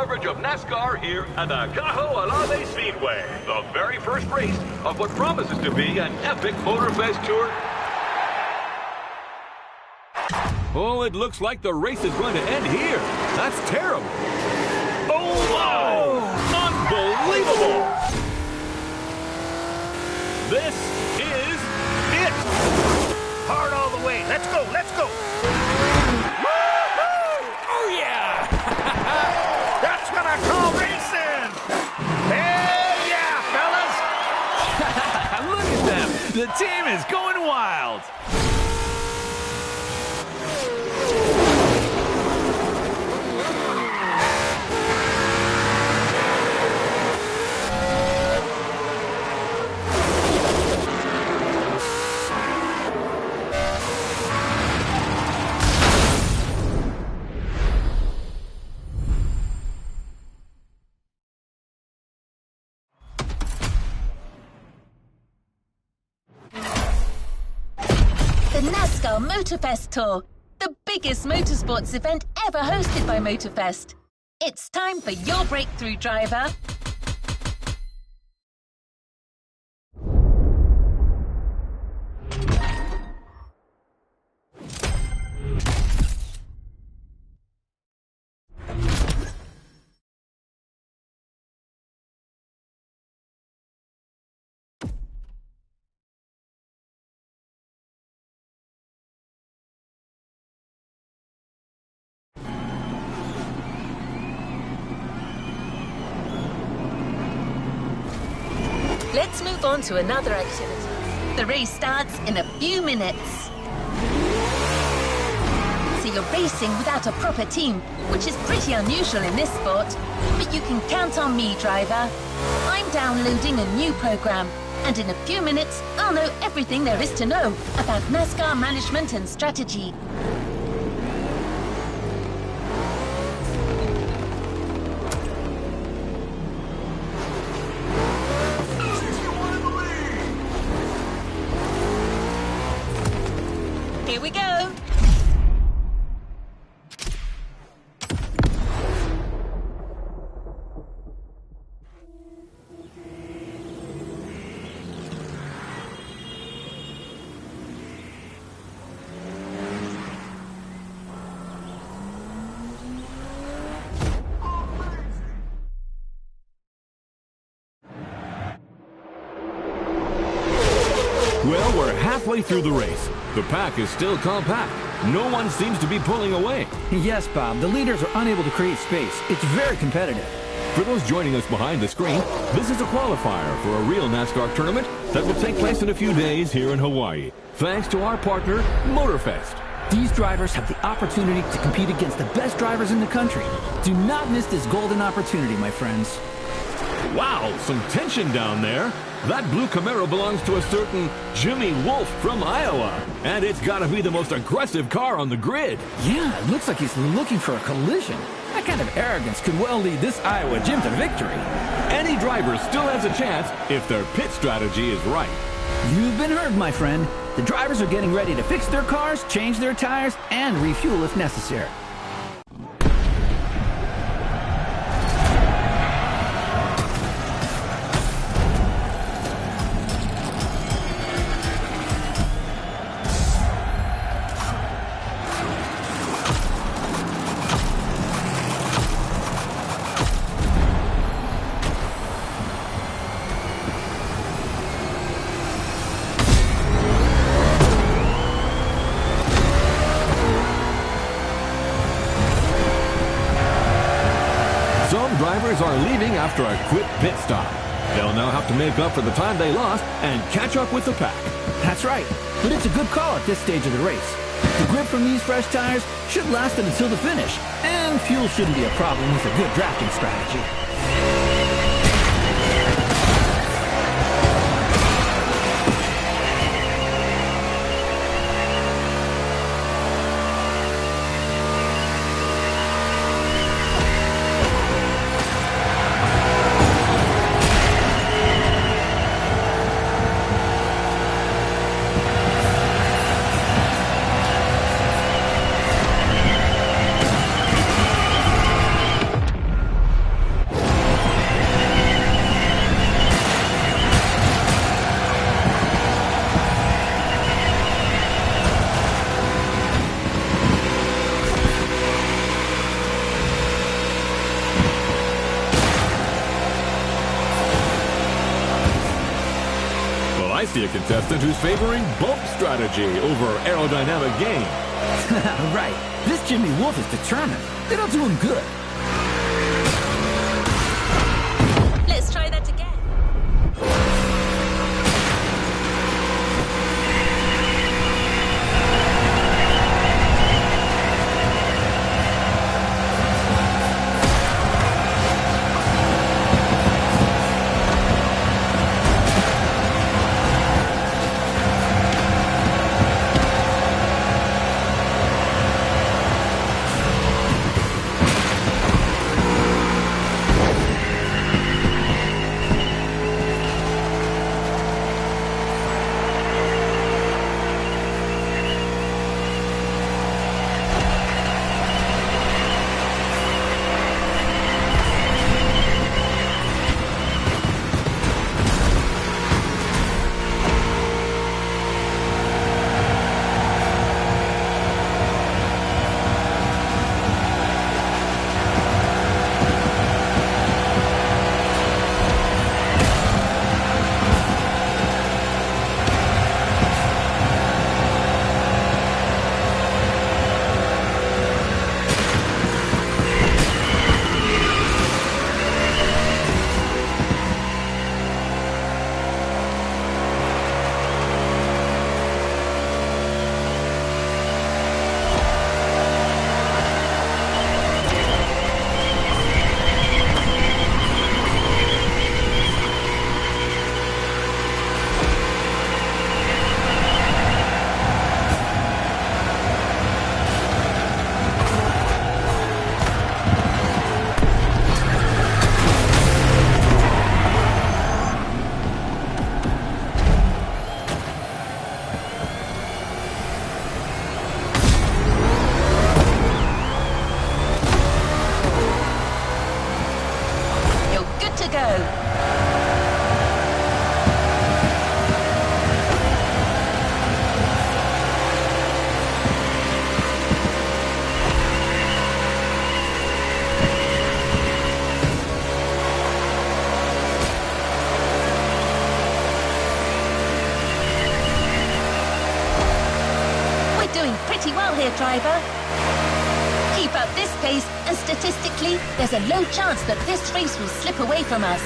coverage of NASCAR here at the Cajo Alave Speedway. The very first race of what promises to be an epic Motorfest tour. Oh, it looks like the race is going to end here. That's terrible. Oh, wow! Unbelievable! This is it! Hard all the way. Let's go, let's go! Oh, yeah! That's what I call racing! Hell yeah, fellas! Look at them! The team is going wild! The NASCAR Motorfest Tour, the biggest motorsports event ever hosted by Motorfest. It's time for your breakthrough driver. Let's move on to another activity. The race starts in a few minutes. So you're racing without a proper team, which is pretty unusual in this sport. But you can count on me, driver. I'm downloading a new program, and in a few minutes, I'll know everything there is to know about NASCAR management and strategy. Here we go. Well, we're halfway through the race. The pack is still compact. No one seems to be pulling away. Yes, Bob. The leaders are unable to create space. It's very competitive. For those joining us behind the screen, this is a qualifier for a real NASCAR tournament that will take place in a few days here in Hawaii, thanks to our partner, Motorfest. These drivers have the opportunity to compete against the best drivers in the country. Do not miss this golden opportunity, my friends. Wow, some tension down there. That blue Camaro belongs to a certain Jimmy Wolf from Iowa. And it's got to be the most aggressive car on the grid. Yeah, it looks like he's looking for a collision. That kind of arrogance could well lead this Iowa Jim to victory. Any driver still has a chance if their pit strategy is right. You've been heard, my friend. The drivers are getting ready to fix their cars, change their tires, and refuel if necessary. Drivers are leaving after a quick pit stop. They'll now have to make up for the time they lost and catch up with the pack. That's right, but it's a good call at this stage of the race. The grip from these fresh tires should last them until the finish, and fuel shouldn't be a problem with a good drafting strategy. I see a contestant who's favoring bump strategy over aerodynamic gain. Right. This Jimmy Wolf is determined. It'll do him good. Let's try that again. Here, driver. Keep up this pace, and statistically, there's a low chance that this race will slip away from us.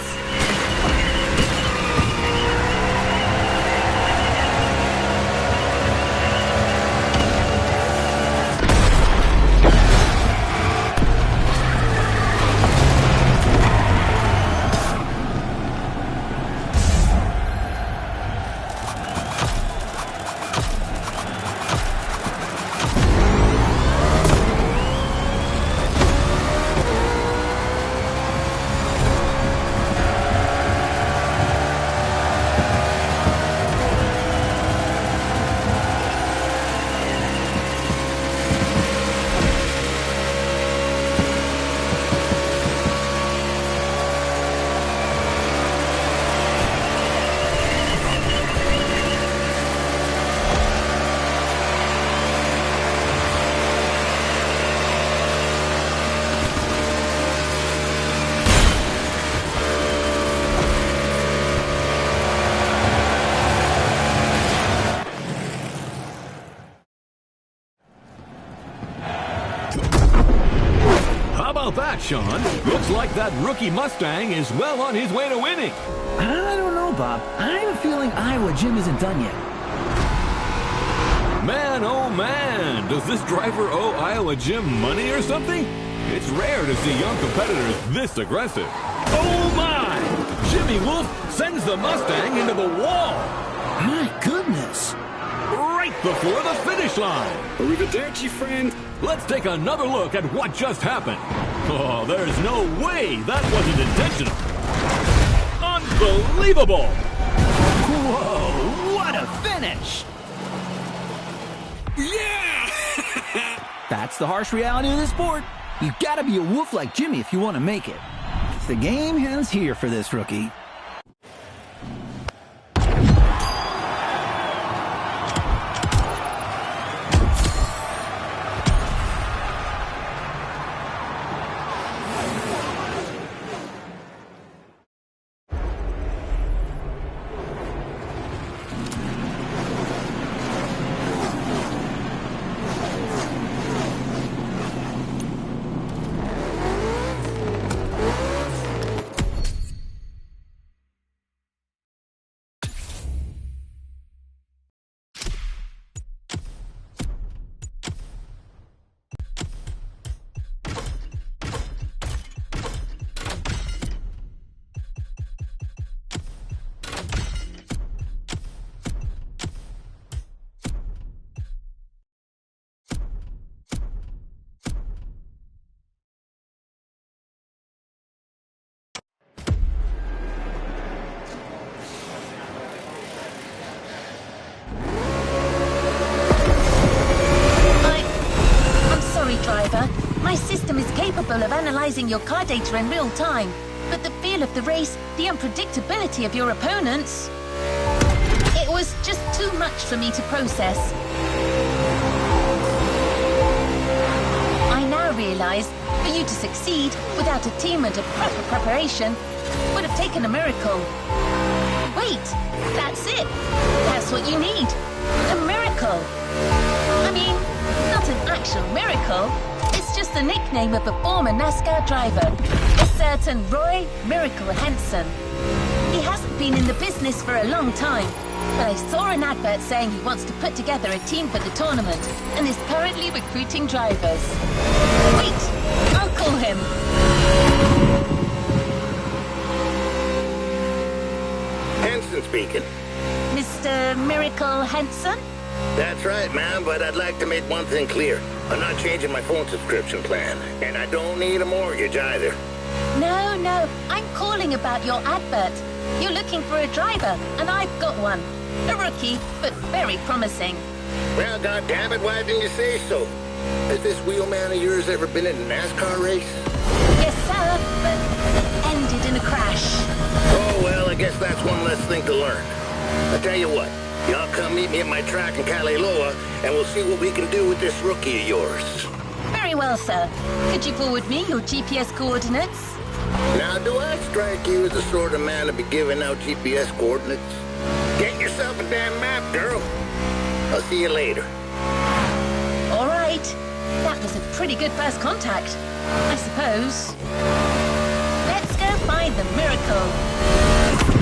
About that, Sean? Looks like that rookie Mustang is well on his way to winning. I don't know, Bob. I have a feeling Iowa Jim isn't done yet. Man, oh man, does this driver owe Iowa Jim money or something? It's rare to see young competitors this aggressive. Oh my! Jimmy Wolf sends the Mustang into the wall. My goodness. Right before the finish line. Arrivederci, friend. Let's take another look at what just happened. Oh, there's no way that wasn't intentional. Unbelievable! Whoa, what a finish! Yeah! That's the harsh reality of this sport. You gotta be a wolf like Jimmy if you want to make it. The game ends here for this rookie. capable of analyzing your car data in real time, but the feel of the race, the unpredictability of your opponents... It was just too much for me to process. I now realize, for you to succeed without a team and a proper preparation would have taken a miracle. Wait, that's it. That's what you need. A miracle. I mean, not an actual miracle. It's just the nickname of a former NASCAR driver, a certain Roy Miracle Henson. He hasn't been in the business for a long time, but I saw an advert saying he wants to put together a team for the tournament and is currently recruiting drivers. Wait, I'll call him. Henson speaking. Mr. Miracle Henson? That's right, ma'am, but I'd like to make one thing clear. I'm not changing my phone subscription plan, and I don't need a mortgage either. No, I'm calling about your advert. You're looking for a driver, and I've got one. A rookie, but very promising. Well, goddammit, why didn't you say so? Has this wheelman of yours ever been in a NASCAR race? Yes, sir, but it ended in a crash. Oh, well, I guess that's one less thing to learn. I tell you what, y'all come meet me at my track in Kaliloa, and we'll see what we can do with this rookie of yours. Very well, sir. Could you forward me your GPS coordinates? Now, do I strike you as the sort of man to be giving out GPS coordinates? Get yourself a damn map, girl. I'll see you later. All right. That was a pretty good first contact, I suppose. Let's go find the miracle.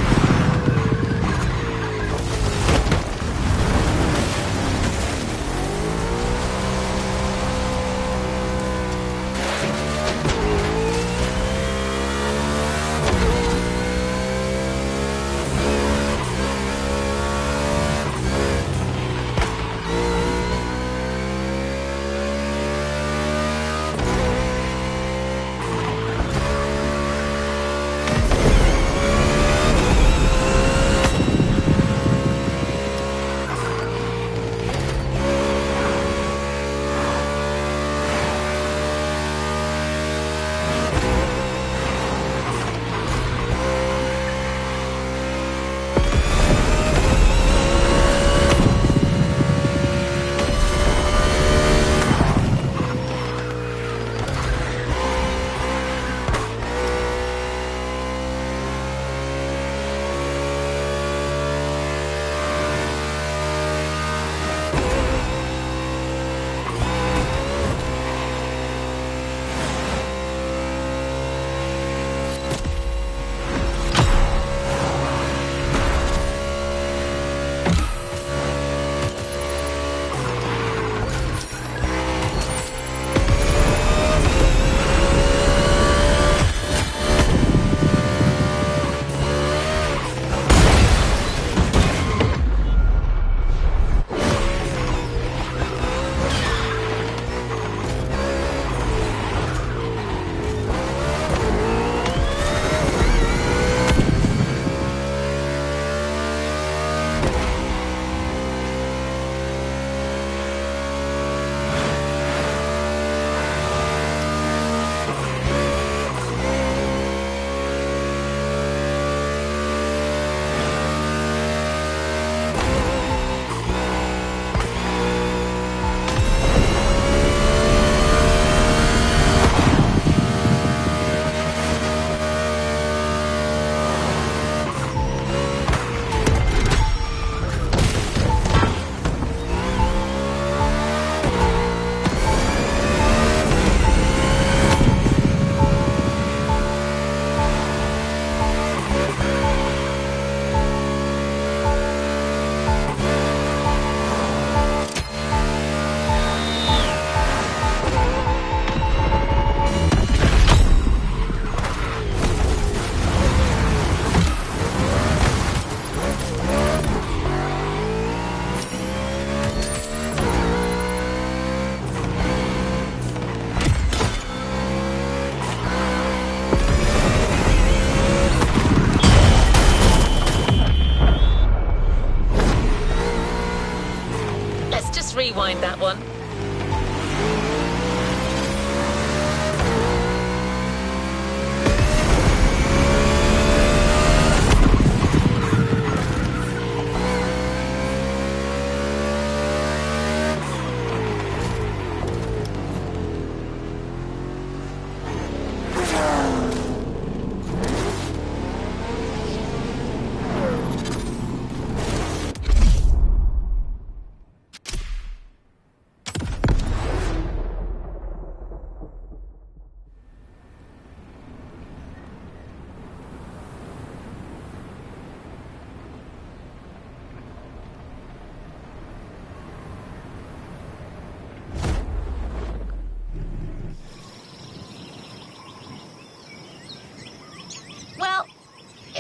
rewind that one.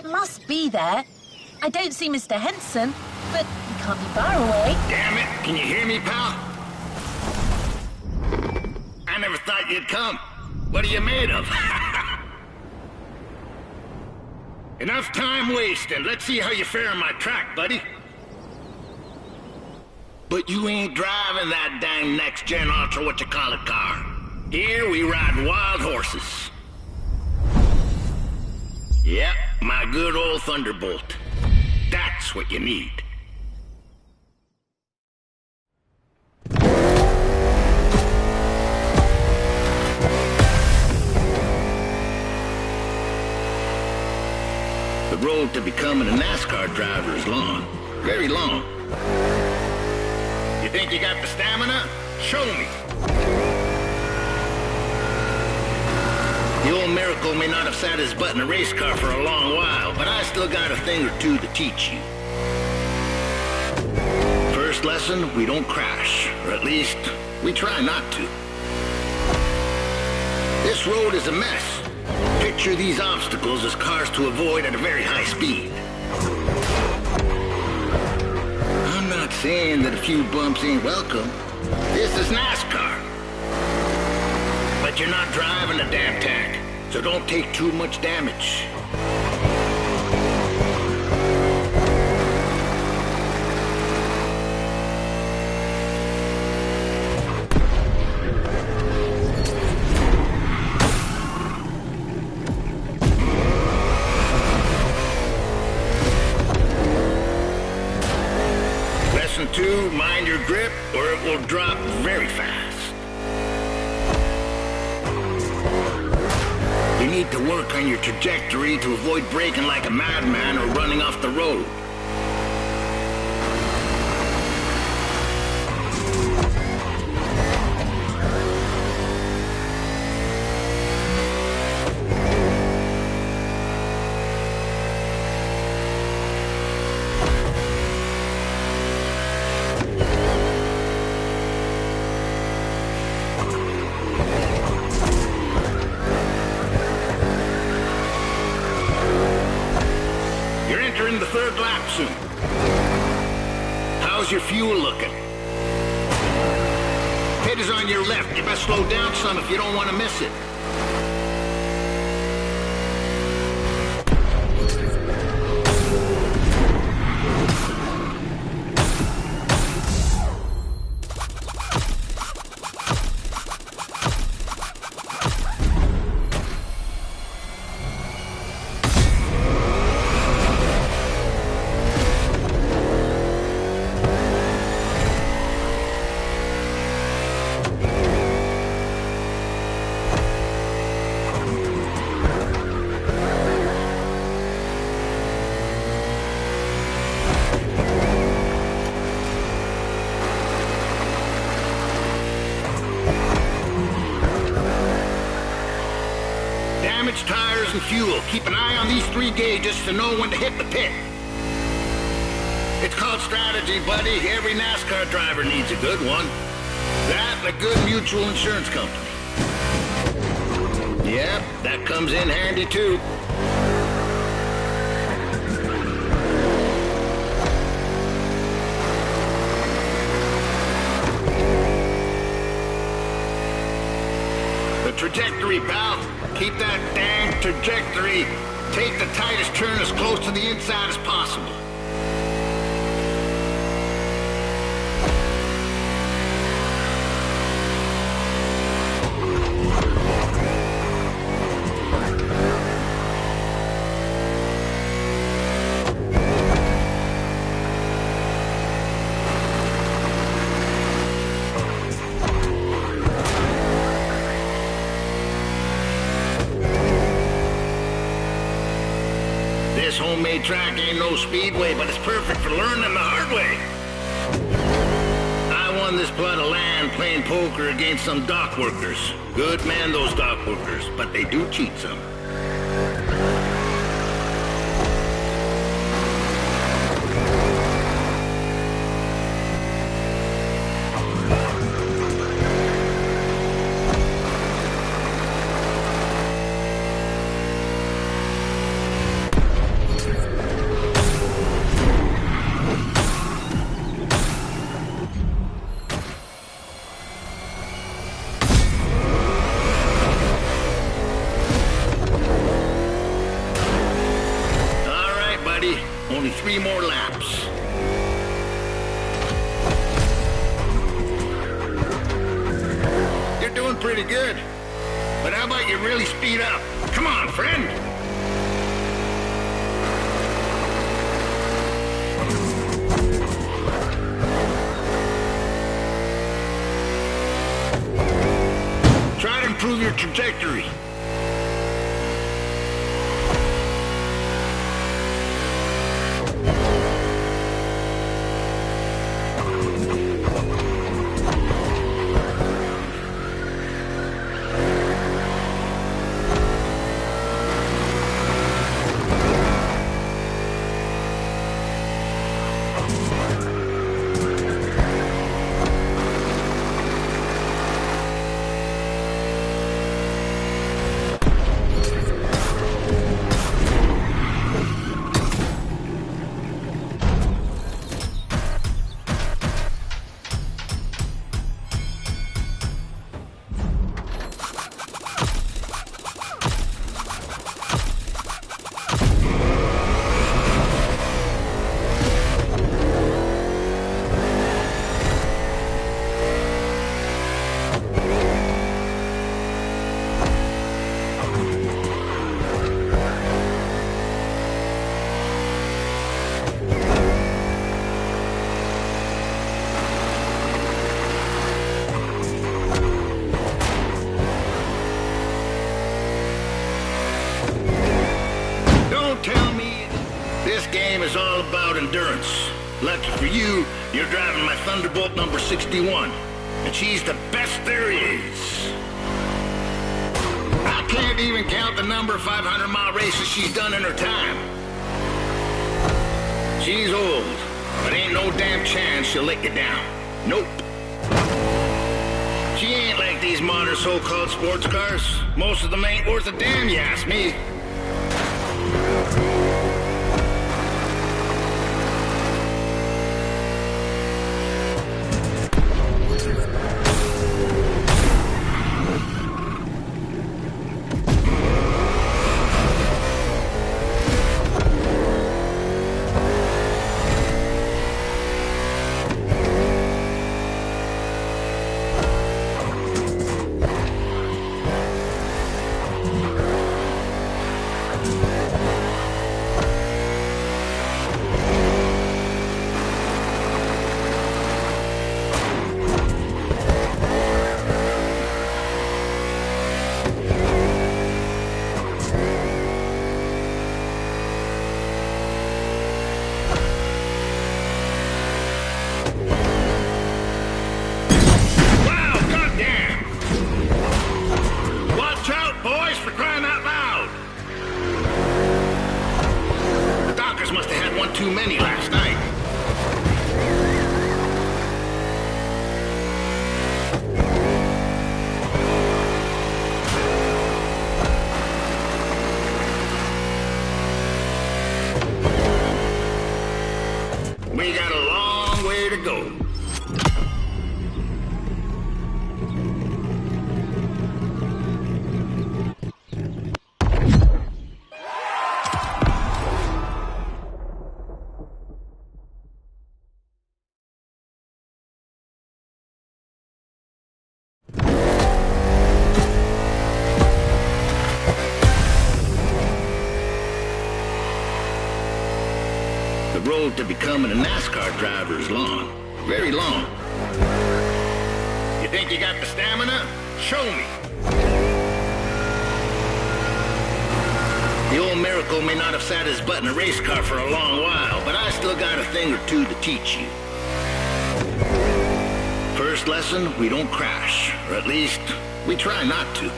It must be there. I don't see Mr. Henson, but he can't be far away. Damn it! Can you hear me, pal? I never thought you'd come. What are you made of? Enough time wasting. Let's see how you fare on my track, buddy. But you ain't driving that dang next-gen ultra-what-you-call-it car. Here we ride wild horses. Yep, my good old Thunderbolt. That's what you need. The road to becoming a NASCAR driver is long. Very long. You think you got the stamina? Show me. The old Miracle may not have sat his butt in a race car for a long while, but I still got a thing or two to teach you. First lesson, we don't crash. Or at least, we try not to. This road is a mess. Picture these obstacles as cars to avoid at a very high speed. I'm not saying that a few bumps ain't welcome. This is NASCAR. But you're not driving a damn tank, so don't take too much damage. Lesson 2, mind your grip or it will drop very fast. You need to work on your trajectory to avoid braking like a madman or running off the road. In the third lap soon. How's your fuel looking? Pit is on your left. You best slow down some if you don't want to miss it. Damaged tires and fuel. Keep an eye on these 3 gauges to know when to hit the pit. It's called strategy, buddy. Every NASCAR driver needs a good one. That and a good mutual insurance company. Yep, that comes in handy too. The trajectory, pal. Keep that dang trajectory. Take the tightest turn as close to the inside as possible. This homemade track ain't no speedway, but it's perfect for learning the hard way. I won this plot of land playing poker against some dock workers. Good men, those dock workers, but they do cheat some. only 3 more laps. You're doing pretty good. But how about you really speed up? Come on, friend. Try to improve your trajectory. Is all about endurance. Lucky for you, you're driving my Thunderbolt number 61, and she's the best there is. I can't even count the number of 500-mile races she's done in her time. She's old, but ain't no damn chance she'll let you down. Nope. She ain't like these modern so-called sports cars. Most of them ain't worth a damn, you ask me. Too many last night. We got a long way to go. The road to becoming a NASCAR driver is long, very long. You think you got the stamina? Show me. The old Miracle may not have sat his butt in a race car for a long while, but I still got a thing or two to teach you. First lesson, we don't crash, or at least, we try not to.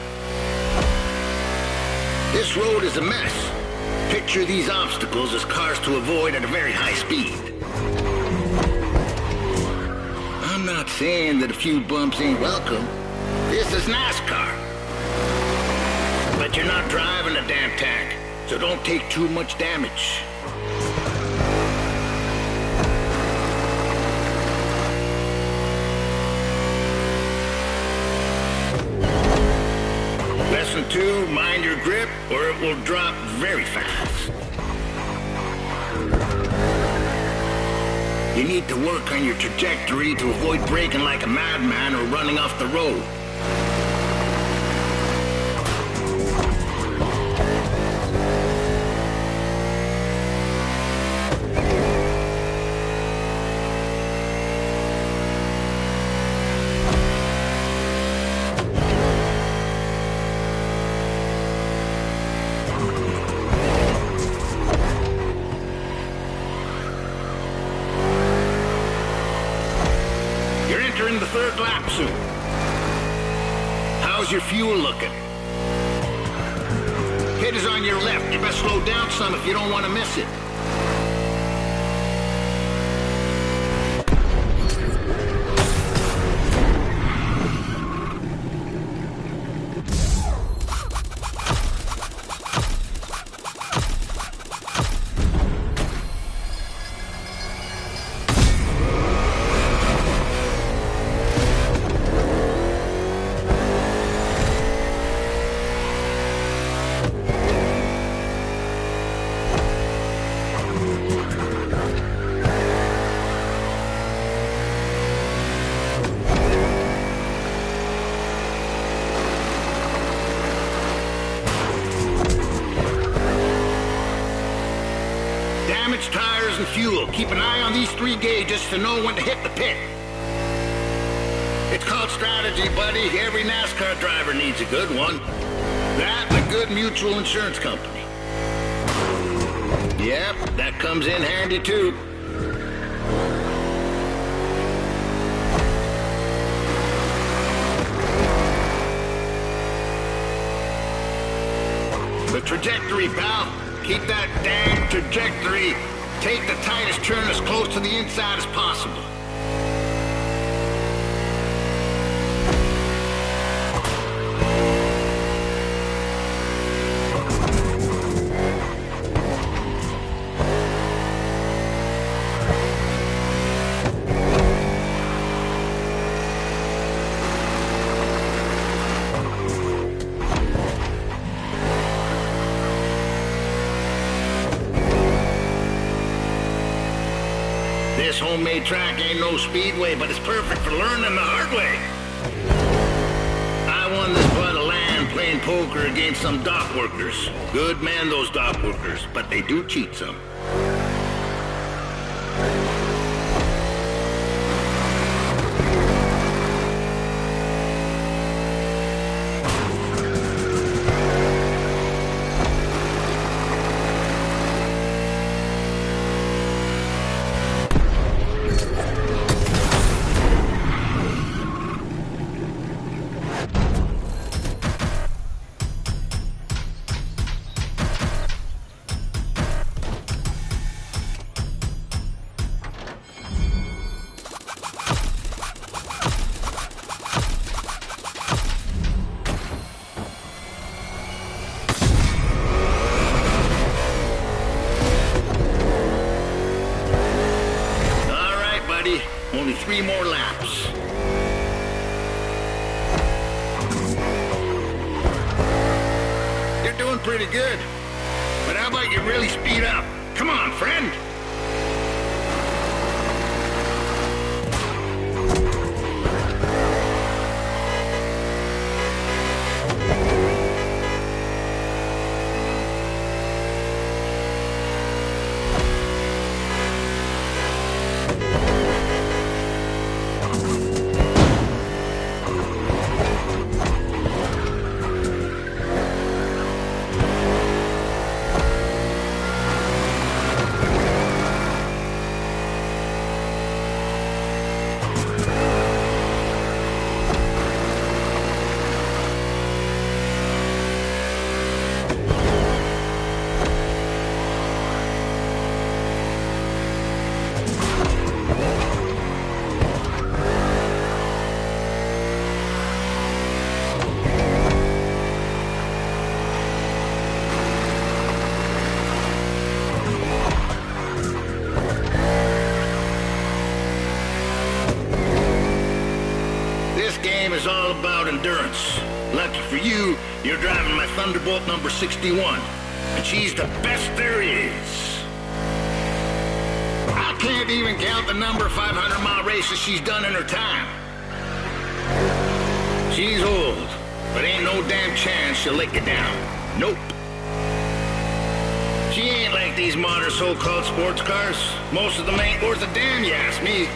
This road is a mess. Picture these obstacles as cars to avoid at a very high speed. I'm not saying that a few bumps ain't welcome. This is NASCAR. But you're not driving a damn tank, so don't take too much damage. Lesson 2, mind your grip or it will drop very fast. You need to work on your trajectory to avoid braking like a madman or running off the road. Entering the third lap soon. How's your fuel looking? Pit is on your left. You best slow down some if you don't want to miss it. Damaged tires and fuel. Keep an eye on these 3 gauges to know when to hit the pit. It's called strategy, buddy. Every NASCAR driver needs a good one. That and a good mutual insurance company. Yep, that comes in handy too. The trajectory, pal. Keep that dang trajectory. Take the tightest turn as close to the inside as possible. This homemade track ain't no speedway, but it's perfect for learning the hard way. I won this plot of land playing poker against some dock workers. Good men, those dock workers, but they do cheat some. Only 3 more laps. You're doing pretty good. But how about you really speed up? Come on, friend. Is all about endurance. Lucky for you, you're driving my Thunderbolt number 61, and she's the best there is. I can't even count the number of 500-mile races she's done in her time. She's old, but ain't no damn chance she'll lick it down. Nope. She ain't like these modern so-called sports cars. Most of them ain't worth a damn, you ask me.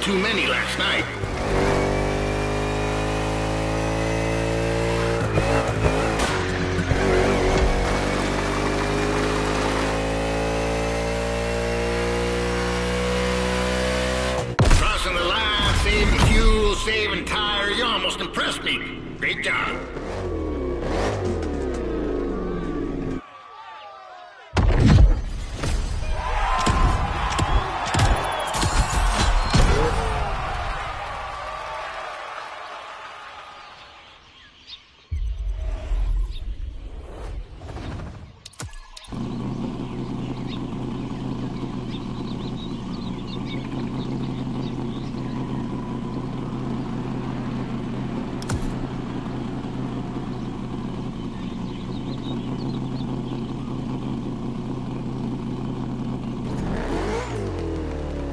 Too many last night. Crossing the line, saving fuel, saving tire. You almost impressed me. Great job.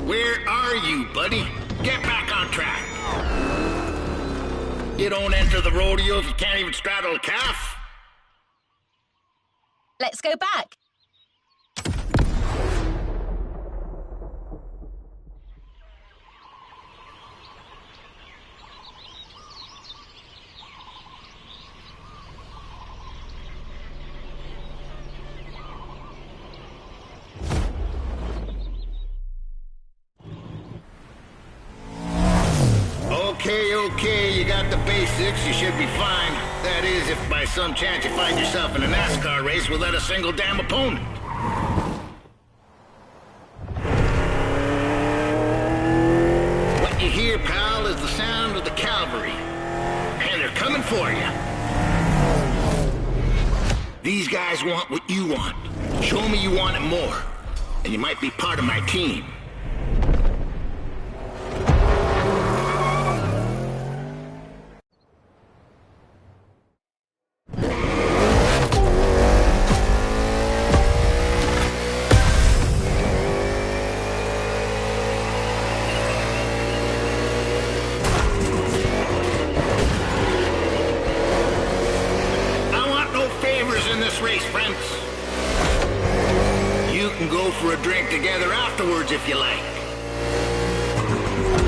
Where are you, buddy? Get back on track. You don't enter the rodeo if you can't even straddle a calf. Let's go back. Okay, you got the basics, you should be fine. That is, if by some chance you find yourself in a NASCAR race without a single damn opponent. What you hear, pal, is the sound of the cavalry. And they're coming for you. These guys want what you want. Show me you want it more, and you might be part of my team. Race, friends. You can go for a drink together afterwards if you like.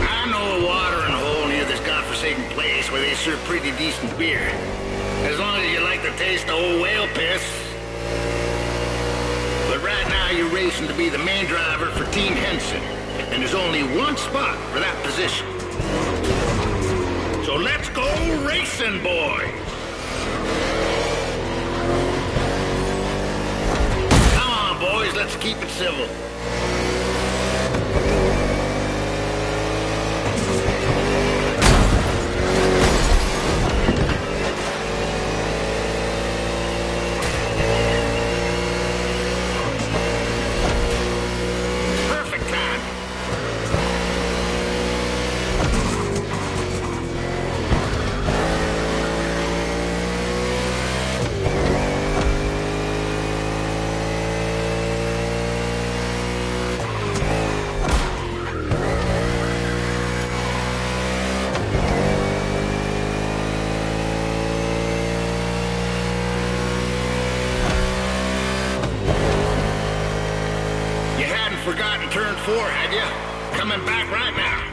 I know a watering hole near this godforsaken place where they serve pretty decent beer. As long as you like the taste of old whale piss. But right now you're racing to be the main driver for Team Henson. And there's only one spot for that position. So let's go racing, boy! Boys, let's keep it civil. Perfect time. in turn 4, had you? Coming back right now.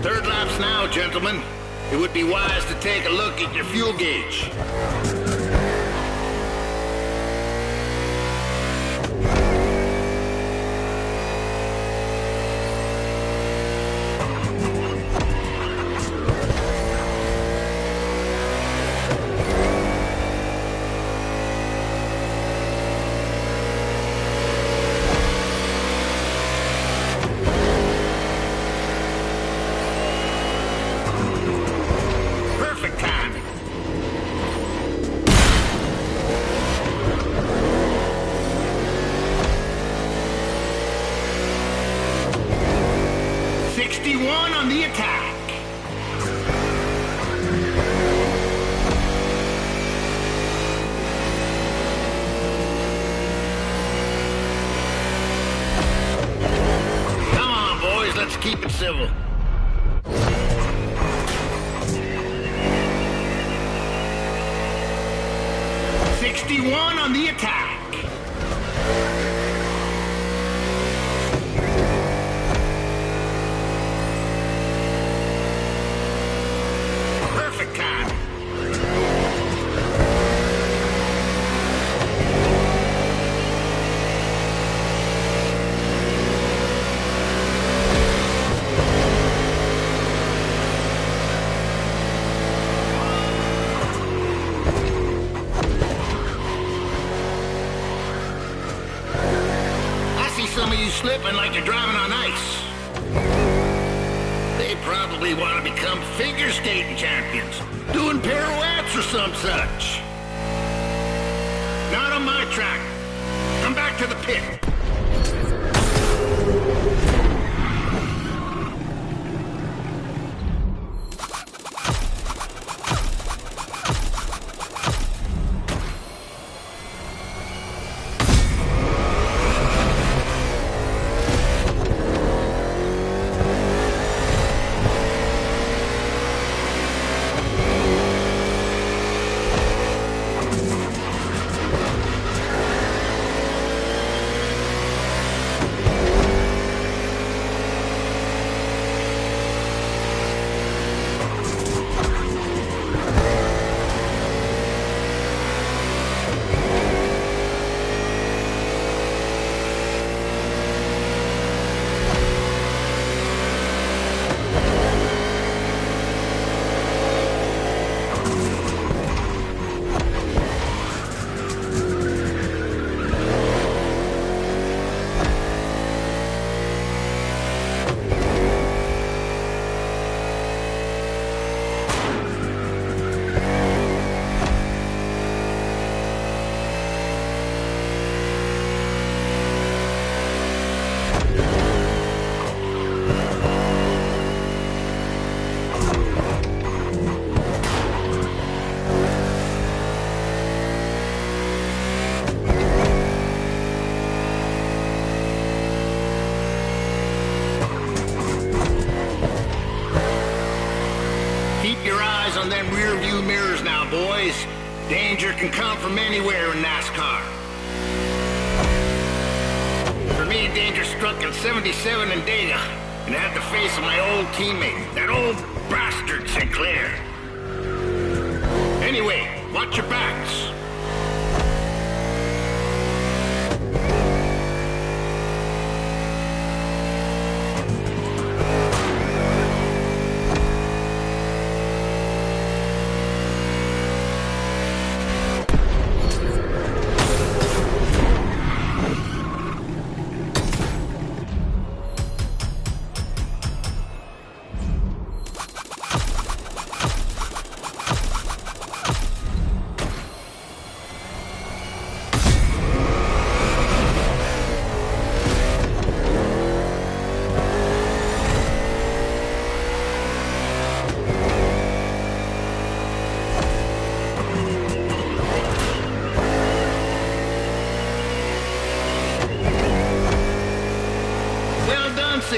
Third laps now, gentlemen. It would be wise to take a look at your fuel gauge. Perfect timing. '61 on the attack. Come on, boys, let's keep it civil. '61 on the attack. Perfect time. Some of you slipping like you're driving on ice. They probably want to become figure skating champions, doing pirouettes or some such. Not on my track. Come back to the pit. On them rear view mirrors now, boys. Danger can come from anywhere in NASCAR. For me, danger struck in '77 in Data, and I had to face my old teammate, that old bastard Sinclair. Anyway, watch your backs.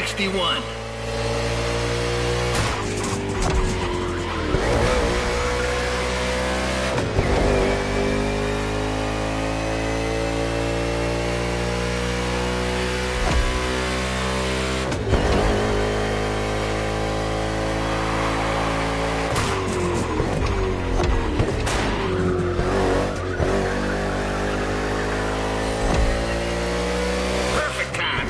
61. Perfect time.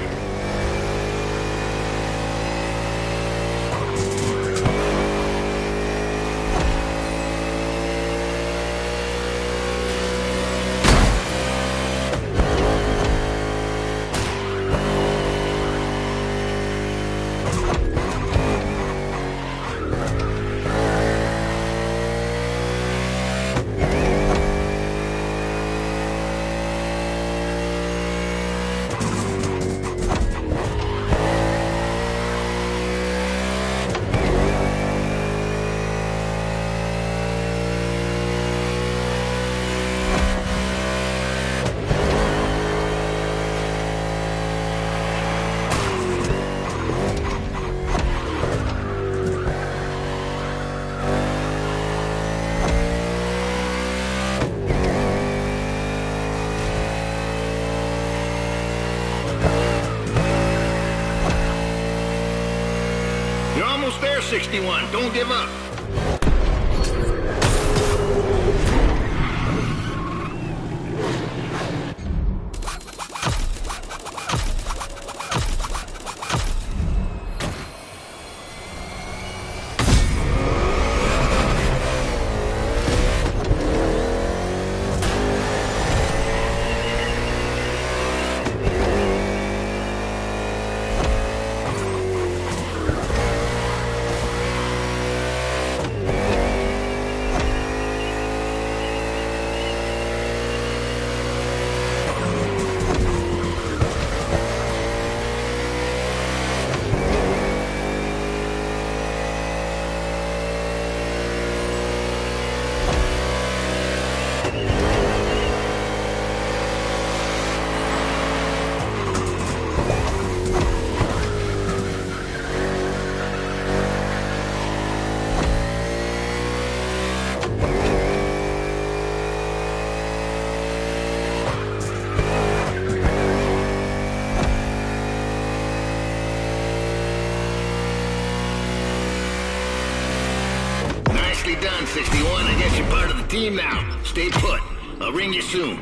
You're almost there, 61. Don't give up. Nicely done, 61. I guess you're part of the team now. Stay put. I'll ring you soon.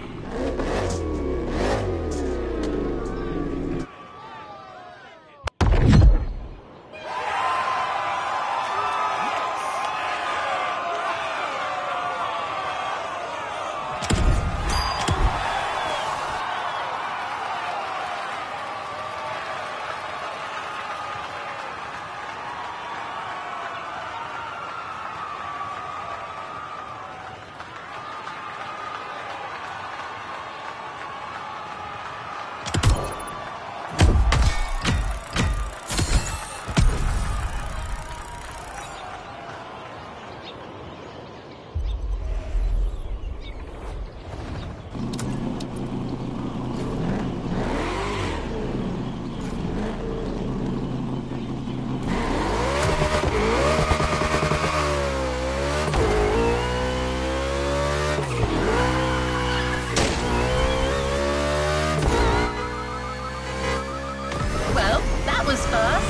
Well, that was fast.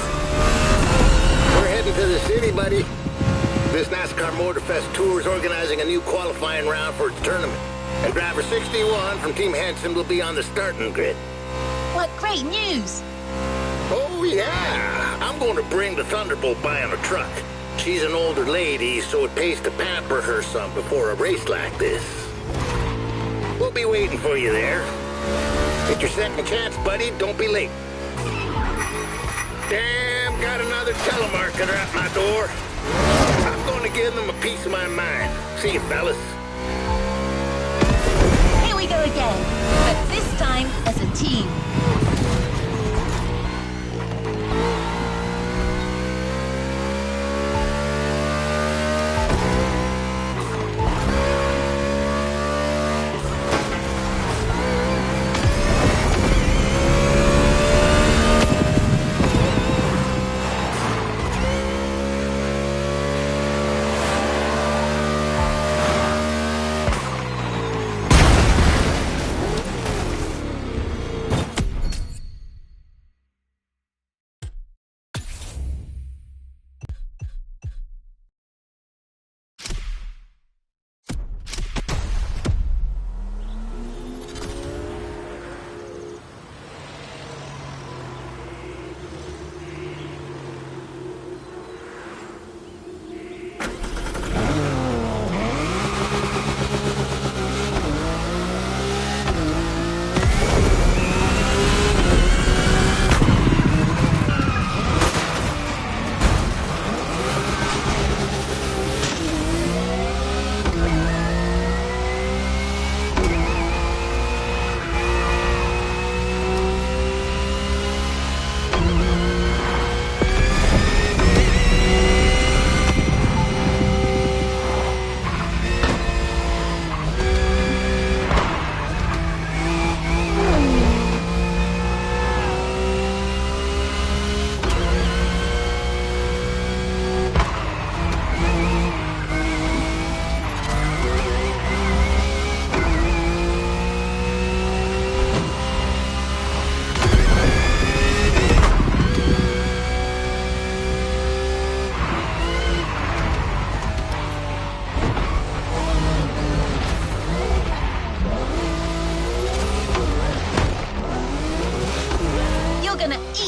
We're heading to the city, buddy. This NASCAR Motorfest Tour is organizing a new qualifying round for its tournament. And driver 61 from Team Henson will be on the starting grid. What great news! Oh, yeah. I'm going to bring the Thunderbolt by on a truck. She's an older lady, so it pays to pamper her some before a race like this. We'll be waiting for you there. Get your second chance, buddy. Don't be late. Damn, got another telemarketer at my door. I'm going to give them a piece of my mind. See you, fellas. Here we go again, but this time as a team.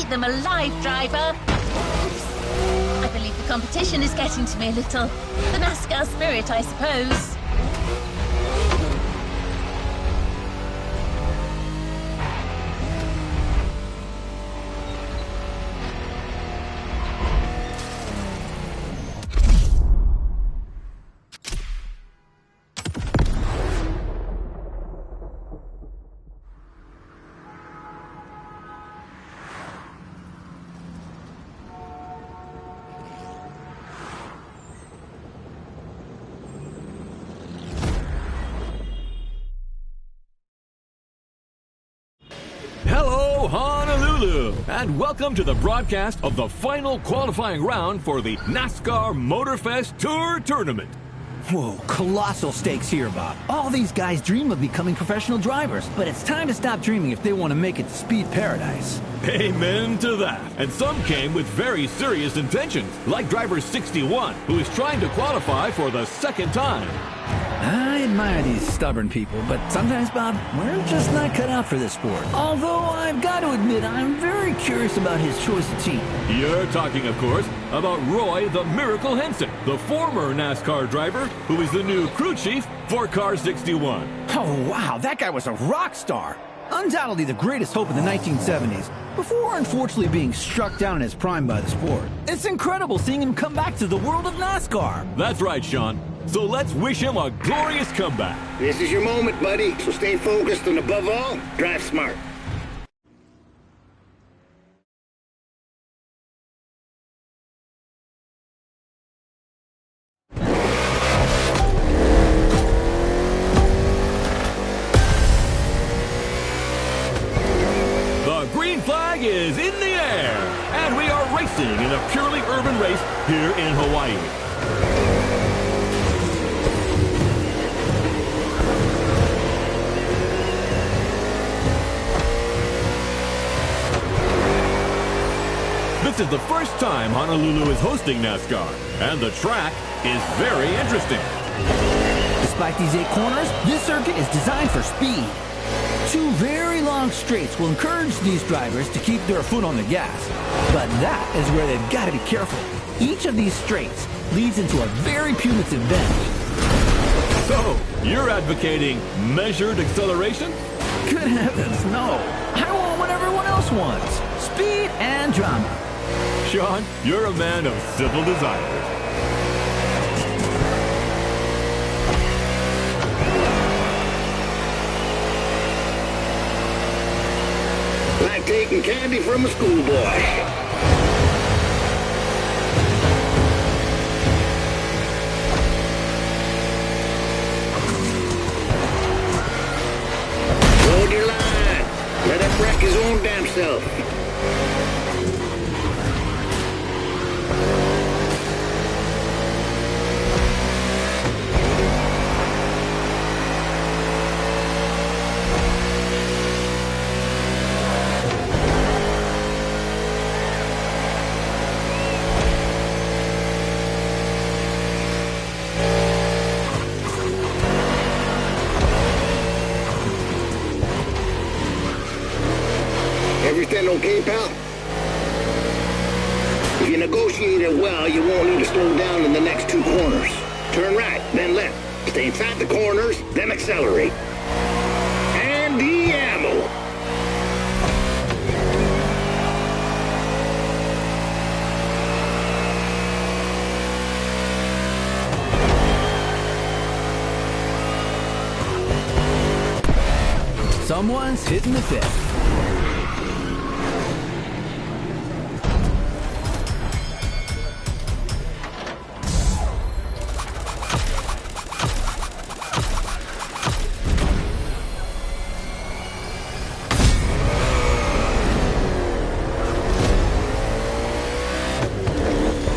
them alive, driver. Oops. I believe the competition is getting to me a little. The NASCAR spirit, I suppose. Hello, Honolulu, and welcome to the broadcast of the final qualifying round for the NASCAR Motorfest Tour Tournament. Whoa, colossal stakes here, Bob. All these guys dream of becoming professional drivers, but it's time to stop dreaming if they want to make it to Speed Paradise. Amen to that. And some came with very serious intentions, like driver 61, who is trying to qualify for the second time. I admire these stubborn people, but sometimes, Bob, we're just not cut out for this sport. Although I've got to admit, I'm very curious about his choice of team. You're talking, of course, about Roy the Miracle Henson, the former NASCAR driver who is the new crew chief for Car 61. Oh, wow, that guy was a rock star. Undoubtedly the greatest hope in the 1970s, before unfortunately being struck down in his prime by the sport. It's incredible seeing him come back to the world of NASCAR. That's right, Sean. So let's wish him a glorious comeback. This is your moment, buddy, so stay focused and above all, drive smart. The green flag is in the air, and we are racing in a purely urban race here in Hawaii. This is the first time Honolulu is hosting NASCAR, and the track is very interesting. Despite these 8 corners, this circuit is designed for speed. 2 very long straights will encourage these drivers to keep their foot on the gas. But that is where they've got to be careful. Each of these straights leads into a very punitive bend. So, you're advocating measured acceleration? Good heavens, no. I want what everyone else wants. Speed and drama. Sean, you're a man of civil desires. Like taking candy from a schoolboy. Hold your line. Let him wreck his own damn self. Everything okay, pal? If you negotiate it well, you won't need to slow down in the next 2 corners. Turn right, then left. Stay inside the corners, then accelerate. And the ammo! Someone's hitting the pit.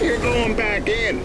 You're going back in.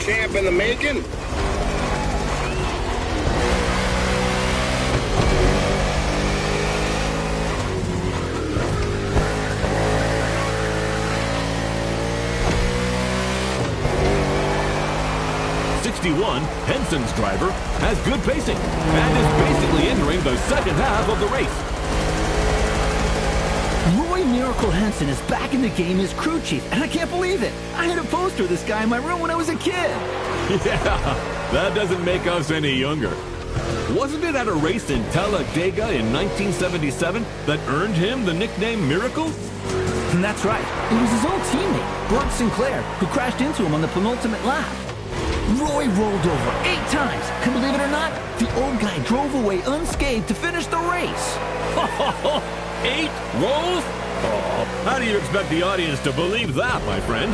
champ in the making. Henson's driver has good pacing and is basically entering the second half of the race. Roy Miracle Henson is back in the game as crew chief, and I can't believe it. I had a poster of this guy in my room when I was a kid. Yeah, that doesn't make us any younger. Wasn't it at a race in Talladega in 1977 that earned him the nickname Miracle? And that's right. It was his old teammate, Burt Sinclair, who crashed into him on the penultimate lap. Roy rolled over 8 times, and believe it or not, the old guy drove away unscathed to finish the race. 8 rolls? Oh, how do you expect the audience to believe that, my friend?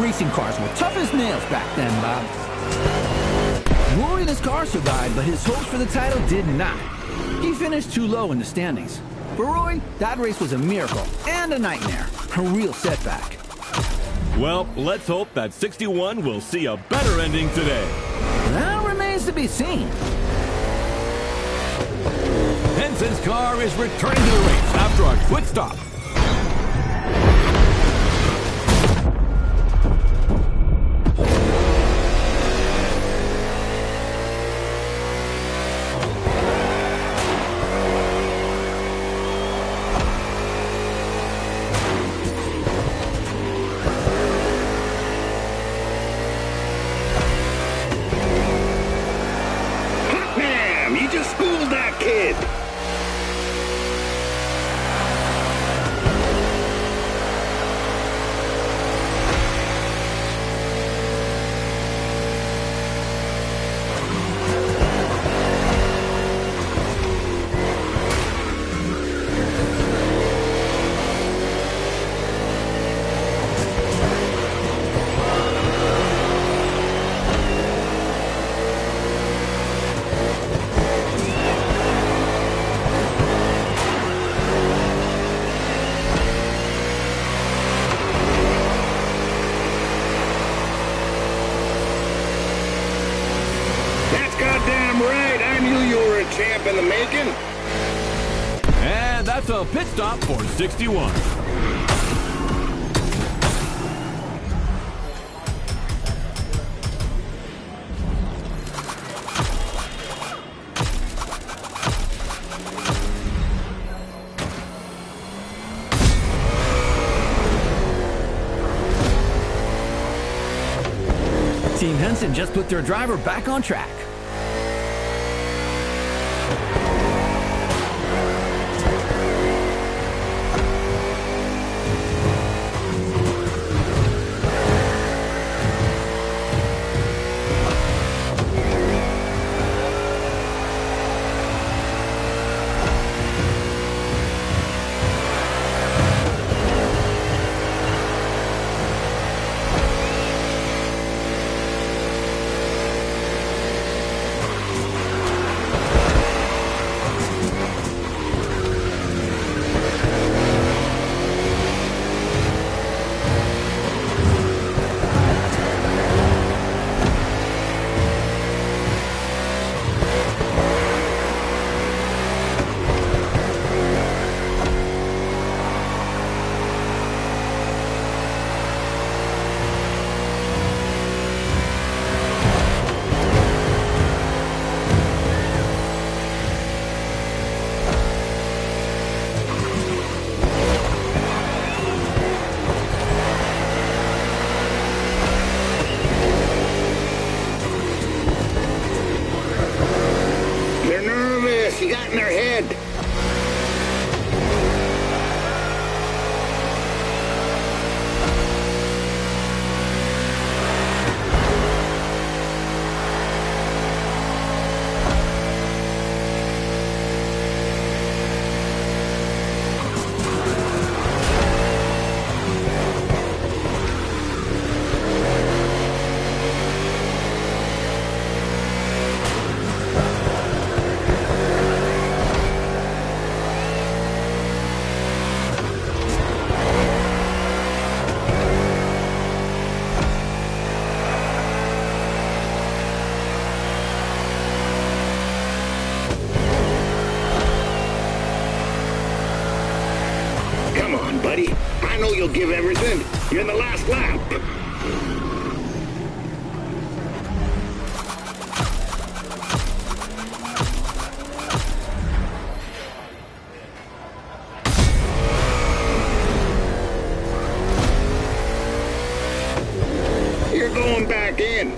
Racing cars were tough as nails back then, Bob. Roy and his car survived, but his hopes for the title did not. He finished too low in the standings. For Roy, that race was a miracle and a nightmare, a real setback. Well, let's hope that 61 will see a better ending today. That remains to be seen. Henson's car is returning to the race after a quick stop. Champ in the making. And that's a pit stop for 61. Team Henson just put their driver back on track. buddy. I know you'll give everything. You're in the last lap. You're going back in.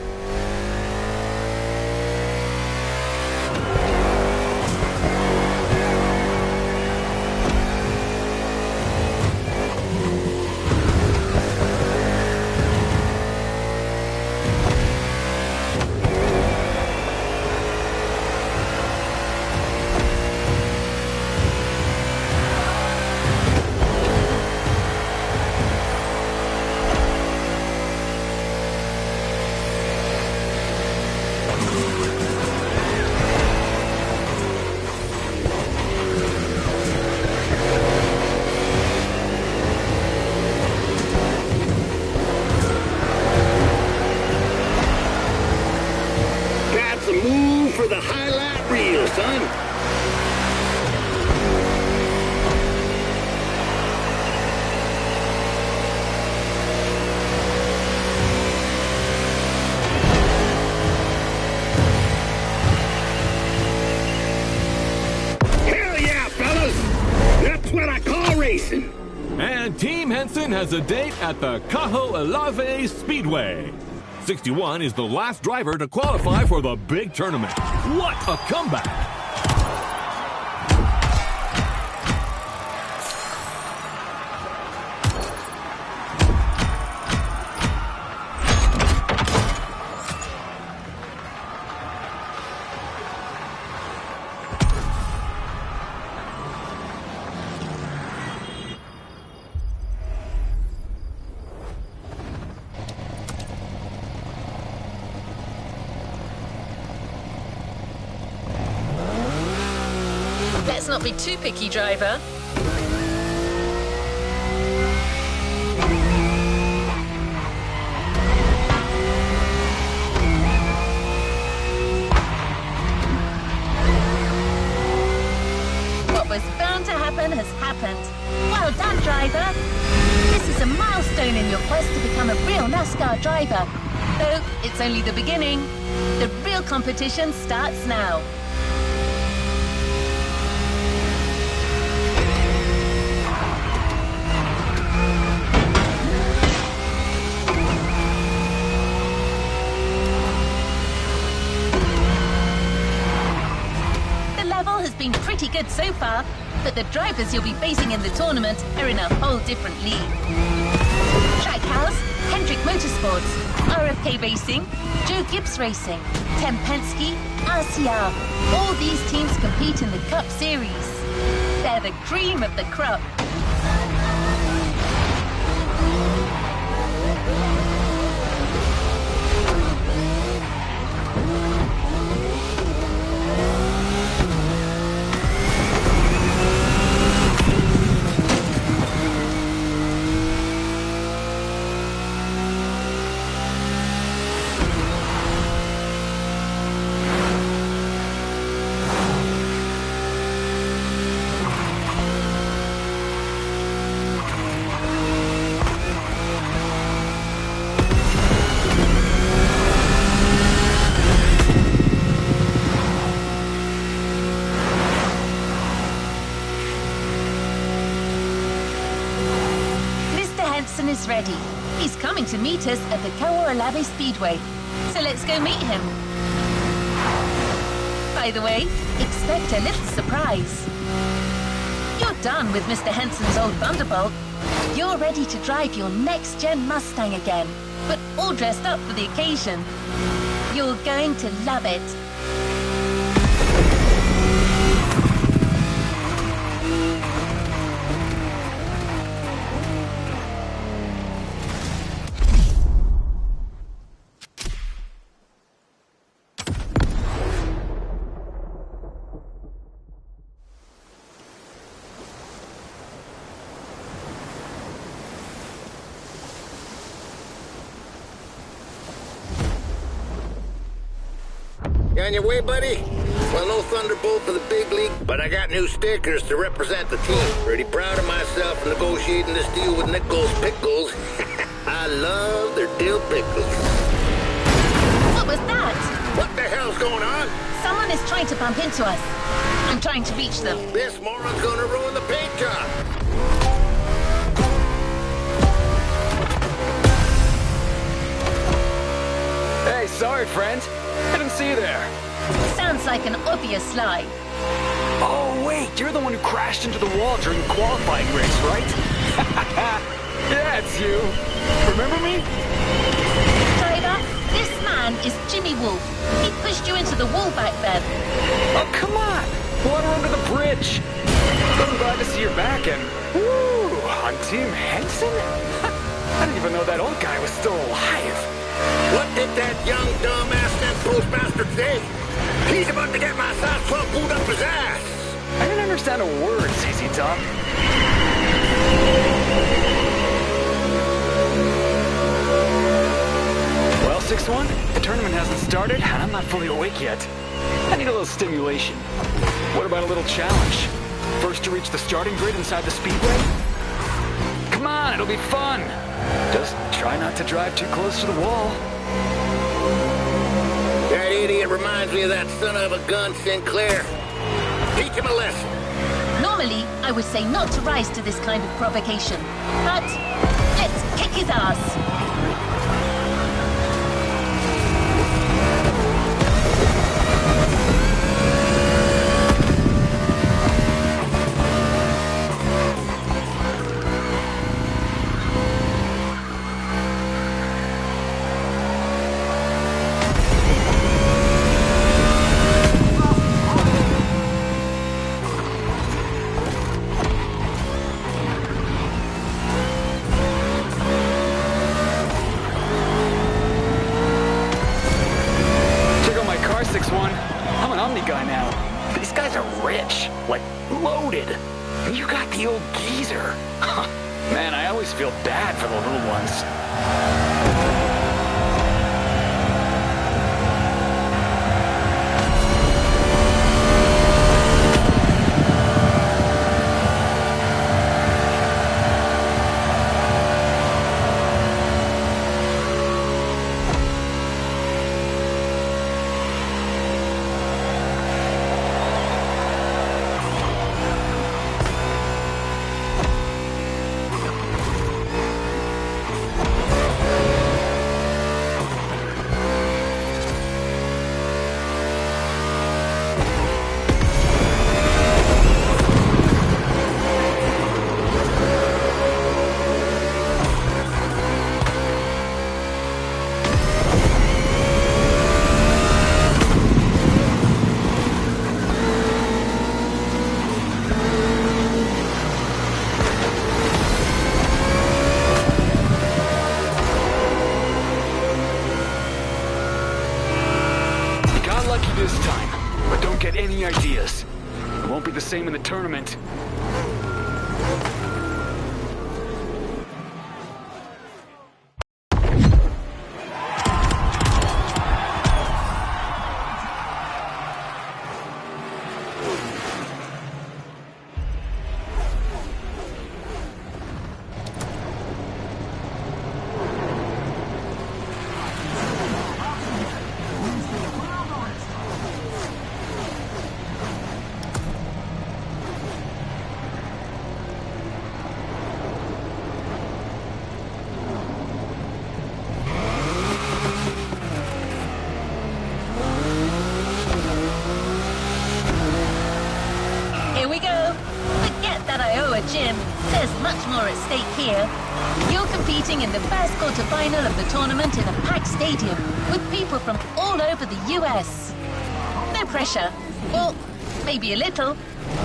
For the highlight reel, son. Hell yeah, fellas! That's what I call racing. And Team Henson has a date at the Cajo Elave Speedway. 61 is the last driver to qualify for the big tournament. What a comeback! Let's not be too picky, driver. What was bound to happen has happened. Well done, driver. This is a milestone in your quest to become a real NASCAR driver. Though it's only the beginning. The real competition starts now. Has been pretty good so far, but the drivers you'll be facing in the tournament are in a whole different league. Trackhouse, Hendrick Motorsports, RFK Racing, Joe Gibbs Racing, Tem Penske, RCR. All these teams compete in the Cup Series. They're the cream of the crop. Is ready. He's coming to meet us at the Cajo Elave Speedway. So let's go meet him. By the way, expect a little surprise. You're done with Mr. Henson's old Thunderbolt. You're ready to drive your next-gen Mustang again, but all dressed up for the occasion. You're going to love it. You on your way, buddy? Well, no Thunderbolt for the big league, but I got new stickers to represent the team. Pretty proud of myself for negotiating this deal with Nichols Pickles. I love their dill pickles. What was that? What the hell's going on? Someone is trying to bump into us. I'm trying to reach them. This moron's gonna ruin the paint job. Hey, sorry, friend. I didn't see you there. Sounds like an obvious lie. Oh, wait, you're the one who crashed into the wall during the qualifying race, right? Yeah, it's you. Remember me? Driver, this man is Jimmy Wolf. He pushed you into the wall back then. Oh, come on. Water under the bridge. I'm glad to see you're back and... Woo! On Team Henson? I didn't even know that old guy was still alive. What did that young dumbass send postmaster say? He's about to get my size 12 boot up his ass. I didn't understand a word, ZZ Top. Well, 6-1, the tournament hasn't started, and I'm not fully awake yet. I need a little stimulation. What about a little challenge? First to reach the starting grid inside the speedway? Come on, it'll be fun. Just try not to drive too close to the wall. That idiot reminds me of that son of a gun Sinclair. Teach him a lesson. Normally, I would say not to rise to this kind of provocation. But let's kick his ass. I'm an Omni guy now. These guys are rich, like loaded. And you got the old geezer. Man, I always feel bad for the little ones. This time, but don't get any ideas. It won't be the same in the tournament. Jim, there's much more at stake here. You're competing in the first quarter-final of the tournament in a packed stadium with people from all over the US. No pressure. Well, maybe a little.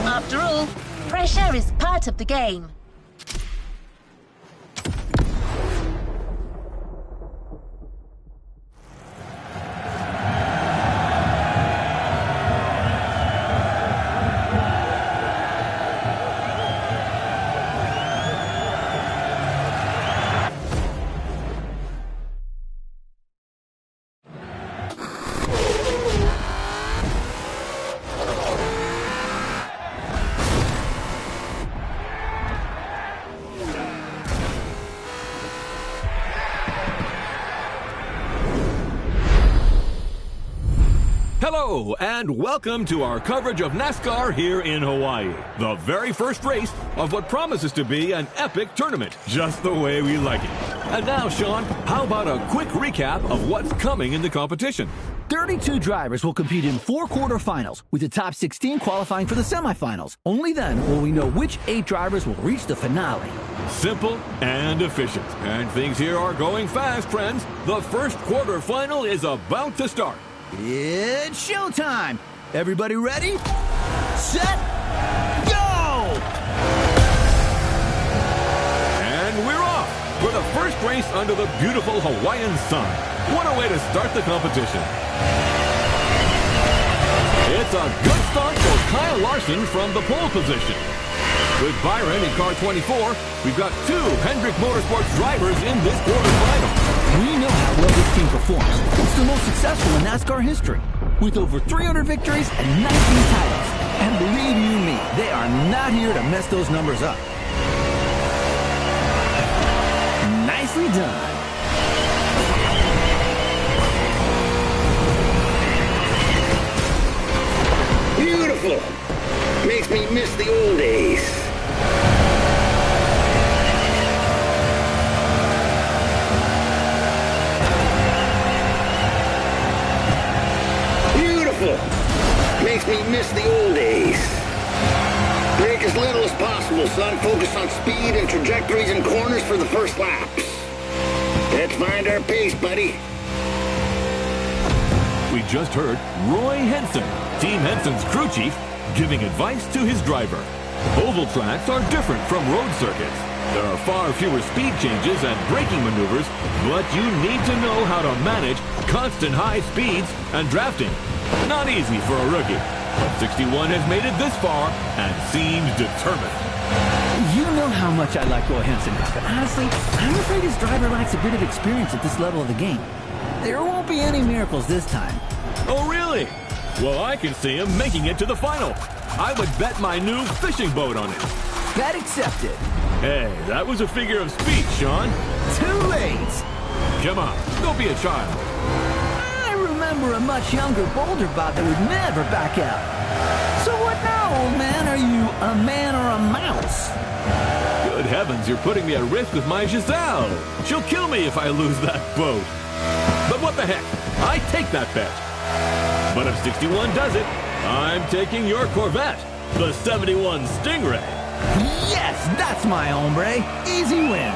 After all, pressure is part of the game. Hello, and welcome to our coverage of NASCAR here in Hawaii. The very first race of what promises to be an epic tournament, just the way we like it. And now, Sean, how about a quick recap of what's coming in the competition? 32 drivers will compete in 4 quarterfinals, with the top 16 qualifying for the semifinals. Only then will we know which 8 drivers will reach the finale. Simple and efficient. And things here are going fast, friends. The first quarterfinal is about to start. It's showtime! Everybody ready? Set, go! And we're off for the first race under the beautiful Hawaiian sun. What a way to start the competition. It's a good start for Kyle Larson from the pole position. With Byron in car 24, we've got 2 Hendrick Motorsports drivers in this quarterfinal. We know how well this team performs. It's the most successful in NASCAR history, with over 300 victories and 19 titles. And believe you me, they are not here to mess those numbers up. Nicely done. Beautiful. Makes me miss the old days. Beautiful. Makes me miss the old days. Break as little as possible, son. Focus on speed and trajectories and corners for the first laps. Let's find our pace, buddy. We just heard Roy Henson, Team Henson's crew chief, giving advice to his driver. Oval tracks are different from road circuits. There are far fewer speed changes and braking maneuvers, but you need to know how to manage constant high speeds and drafting. Not easy for a rookie, but 61 has made it this far and seems determined. You know how much I like Roy Henson, but honestly, I'm afraid his driver lacks a bit of experience at this level of the game. There won't be any miracles this time. Oh, really? Well, I can see him making it to the final. I would bet my new fishing boat on it. Bet accepted. Hey, that was a figure of speech, Sean. Too late. Come on, don't be a child. I remember a much younger, bolder bot that would never back out. So what now, old man? Are you a man or a mouse? Good heavens, you're putting me at risk with my Giselle. She'll kill me if I lose that boat. But what the heck? I take that bet. But if 61 does it, I'm taking your Corvette, the 71 Stingray. Yes, that's my hombre. Easy win.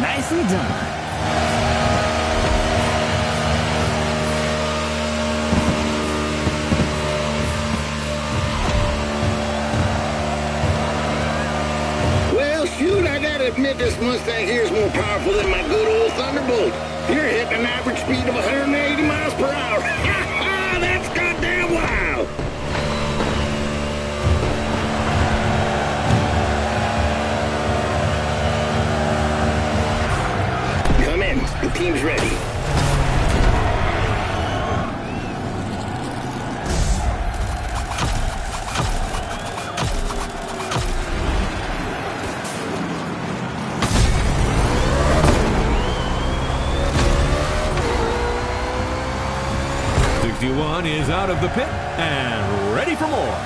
Nicely done. Well, shoot, I gotta admit this Mustang here is more powerful than my good old Thunderbolt. You're hitting an average speed of 180 miles per hour. That's goddamn wild. Come in. The team's ready. One is out of the pit and ready for more.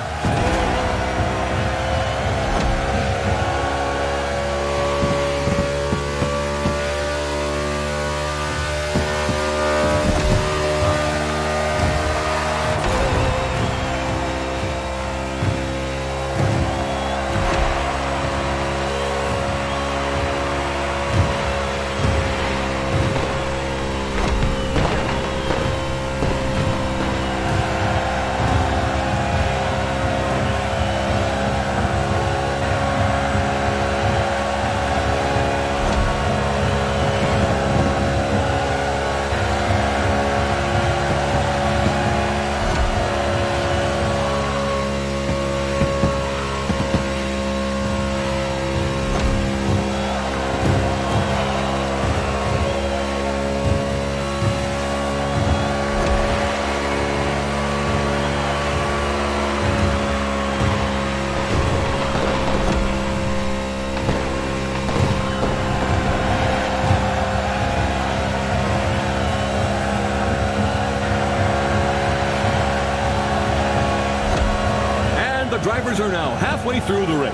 drivers are now halfway through the race.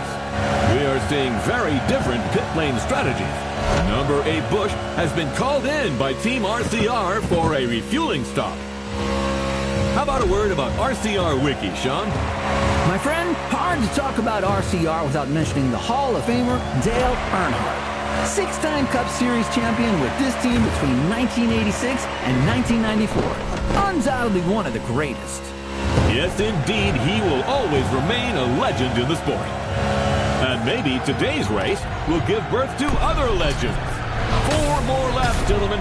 We are seeing very different pit lane strategies. Number 8 Bush has been called in by Team RCR for a refueling stop. How about a word about RCR Wiki, Sean? My friend, hard to talk about RCR without mentioning the Hall of Famer Dale Earnhardt. 6-time Cup Series champion with this team between 1986 and 1994. Undoubtedly one of the greatest. Yes, indeed, he will always remain a legend in the sport. And maybe today's race will give birth to other legends. 4 more laps, gentlemen.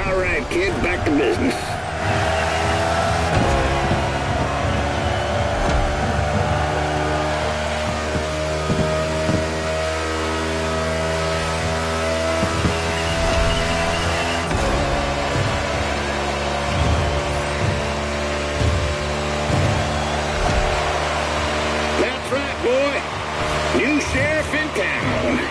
All right, kid, back to business. That's right, boy. New sheriff in town.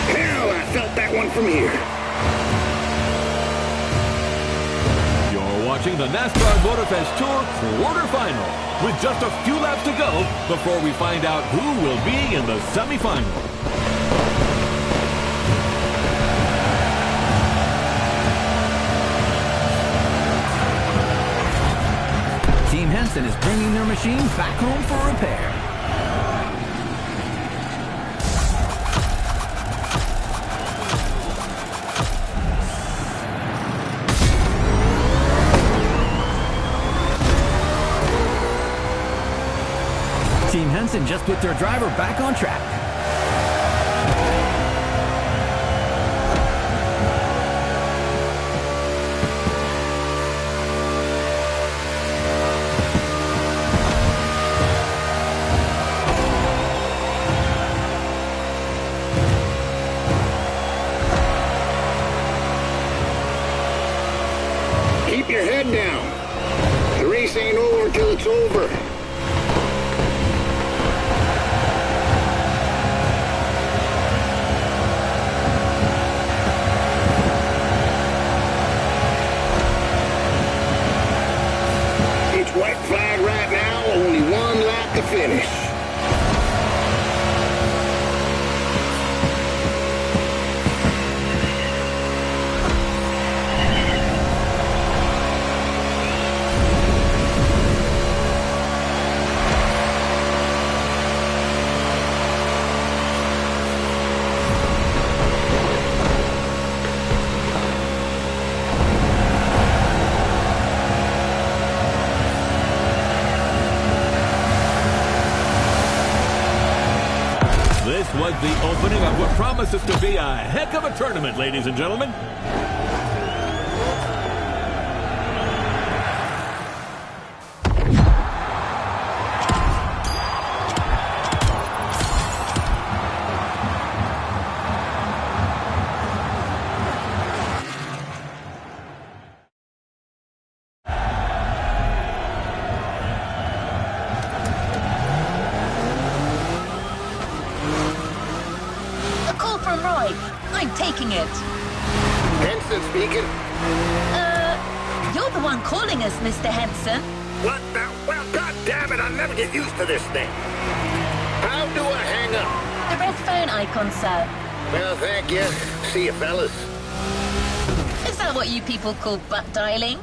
Hell, I felt that one from here. You're watching the NASCAR Motorfest Tour quarterfinal with just a few laps to go before we find out who will be in the semifinal. Team Henson is bringing their machine back home for repair. Team Henson just put their driver back on track. Keep your head down. The race ain't over till it's over. It's white flag right now, only 1 lap to finish. This was the opening of what promises to be a heck of a tournament, ladies and gentlemen. A call from Roy. I'm taking it. Henson speaking. You're the one calling us, Mr. Henson. What the? Well, God damn it, I'll never get used to this thing. How do I hang up? The red phone icon, sir. Well, thank you. See you, fellas. Is that what you people call butt dialing?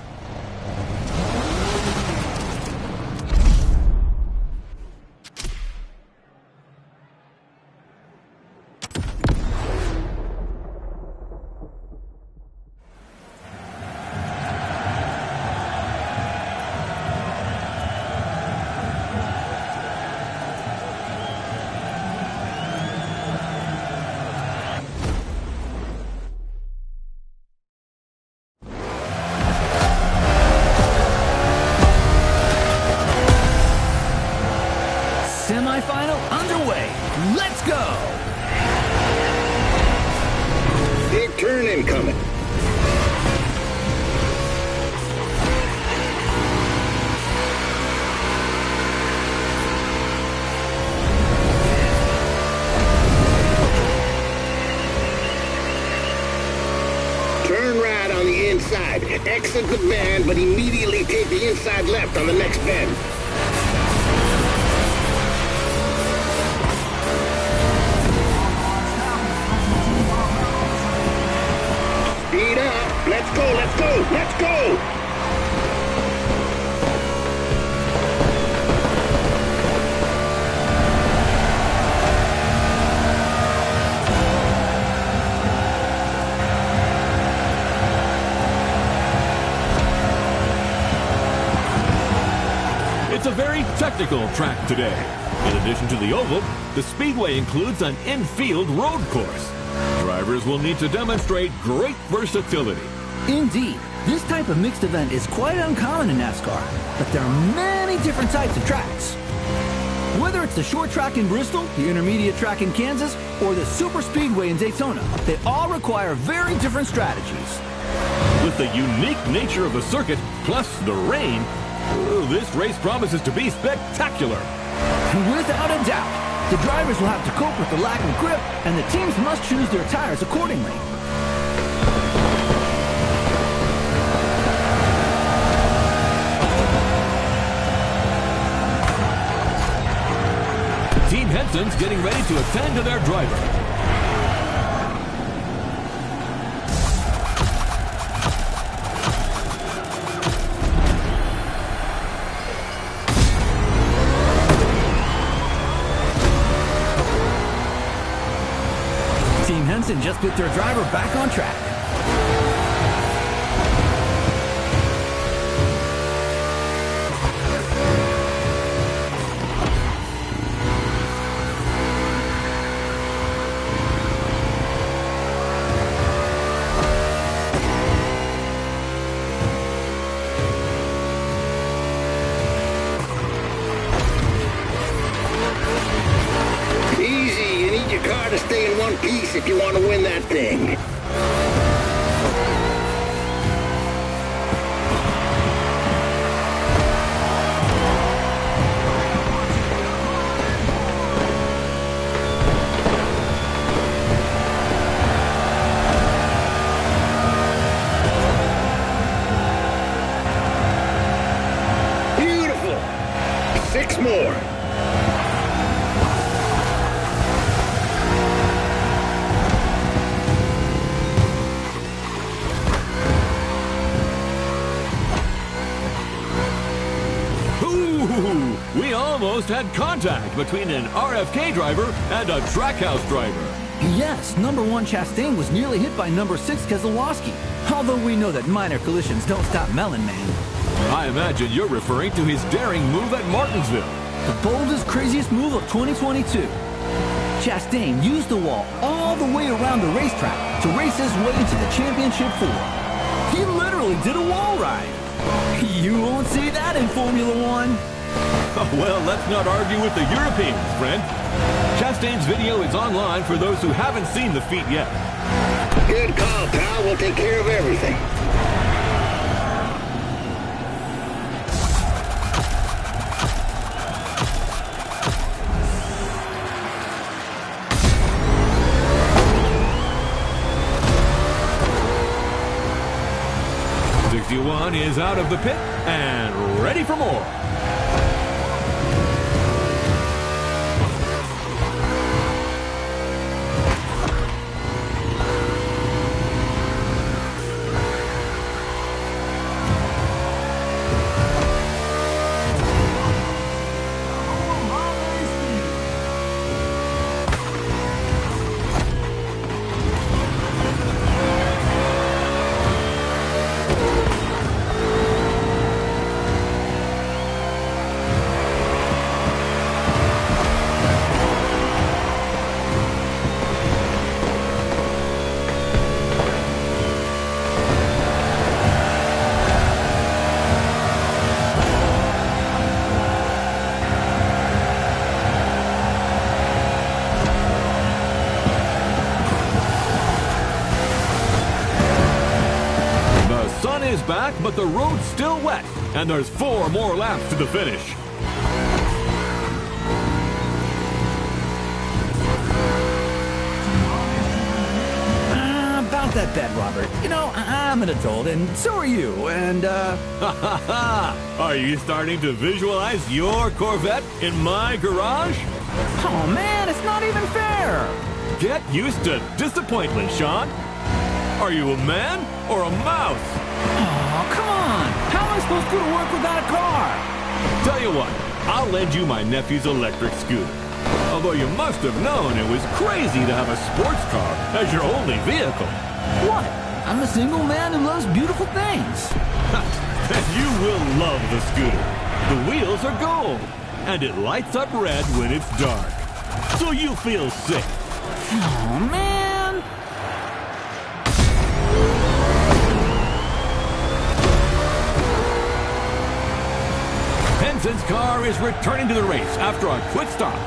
Exit the bend, but immediately take the inside left on the next bend. Speed up. Let's go, let's go, let's go! It's a very technical track today. In addition to the oval, the speedway includes an infield road course. Drivers will need to demonstrate great versatility. Indeed, this type of mixed event is quite uncommon in NASCAR, but there are many different types of tracks. Whether it's the short track in Bristol, the intermediate track in Kansas, or the super speedway in Daytona, they all require very different strategies. With the unique nature of the circuit, plus the rain, this race promises to be spectacular. Without a doubt, the drivers will have to cope with the lack of grip, and the teams must choose their tires accordingly. Team Henson's getting ready to attend to their driver. Team Henson just put their driver back on track. Easy, you need your car to stay in one piece if you want to win that thing. Beautiful. 6 more. We almost had contact between an RFK driver and a Trackhouse driver. Yes, number 1 Chastain was nearly hit by number 6 Keselowski. Although we know that minor collisions don't stop Melon Man. I imagine you're referring to his daring move at Martinsville. The boldest, craziest move of 2022. Chastain used the wall all the way around the racetrack to race his way into the championship 4. He literally did a wall ride. You won't see that in Formula One. Well, let's not argue with the Europeans, friend. Chastain's video is online for those who haven't seen the feat yet. Good call, pal. We'll take care of everything. '61 is out of the pit and ready for more. Is back, but the road's still wet, and there's 4 more laps to the finish. About about that bet, Robert. You know, I'm an adult, and so are you, and, Are you starting to visualize your Corvette in my garage? Oh, man, it's not even fair! Get used to disappointment, Sean. Are you a man or a mouse? Oh, come on! How am I supposed to go to work without a car? Tell you what, I'll lend you my nephew's electric scooter. Although you must have known it was crazy to have a sports car as your only vehicle. What? I'm a single man who loves beautiful things. Then you will love the scooter. The wheels are gold, and it lights up red when it's dark. So you feel safe. Oh, man! Benson's car is returning to the race after a quick stop.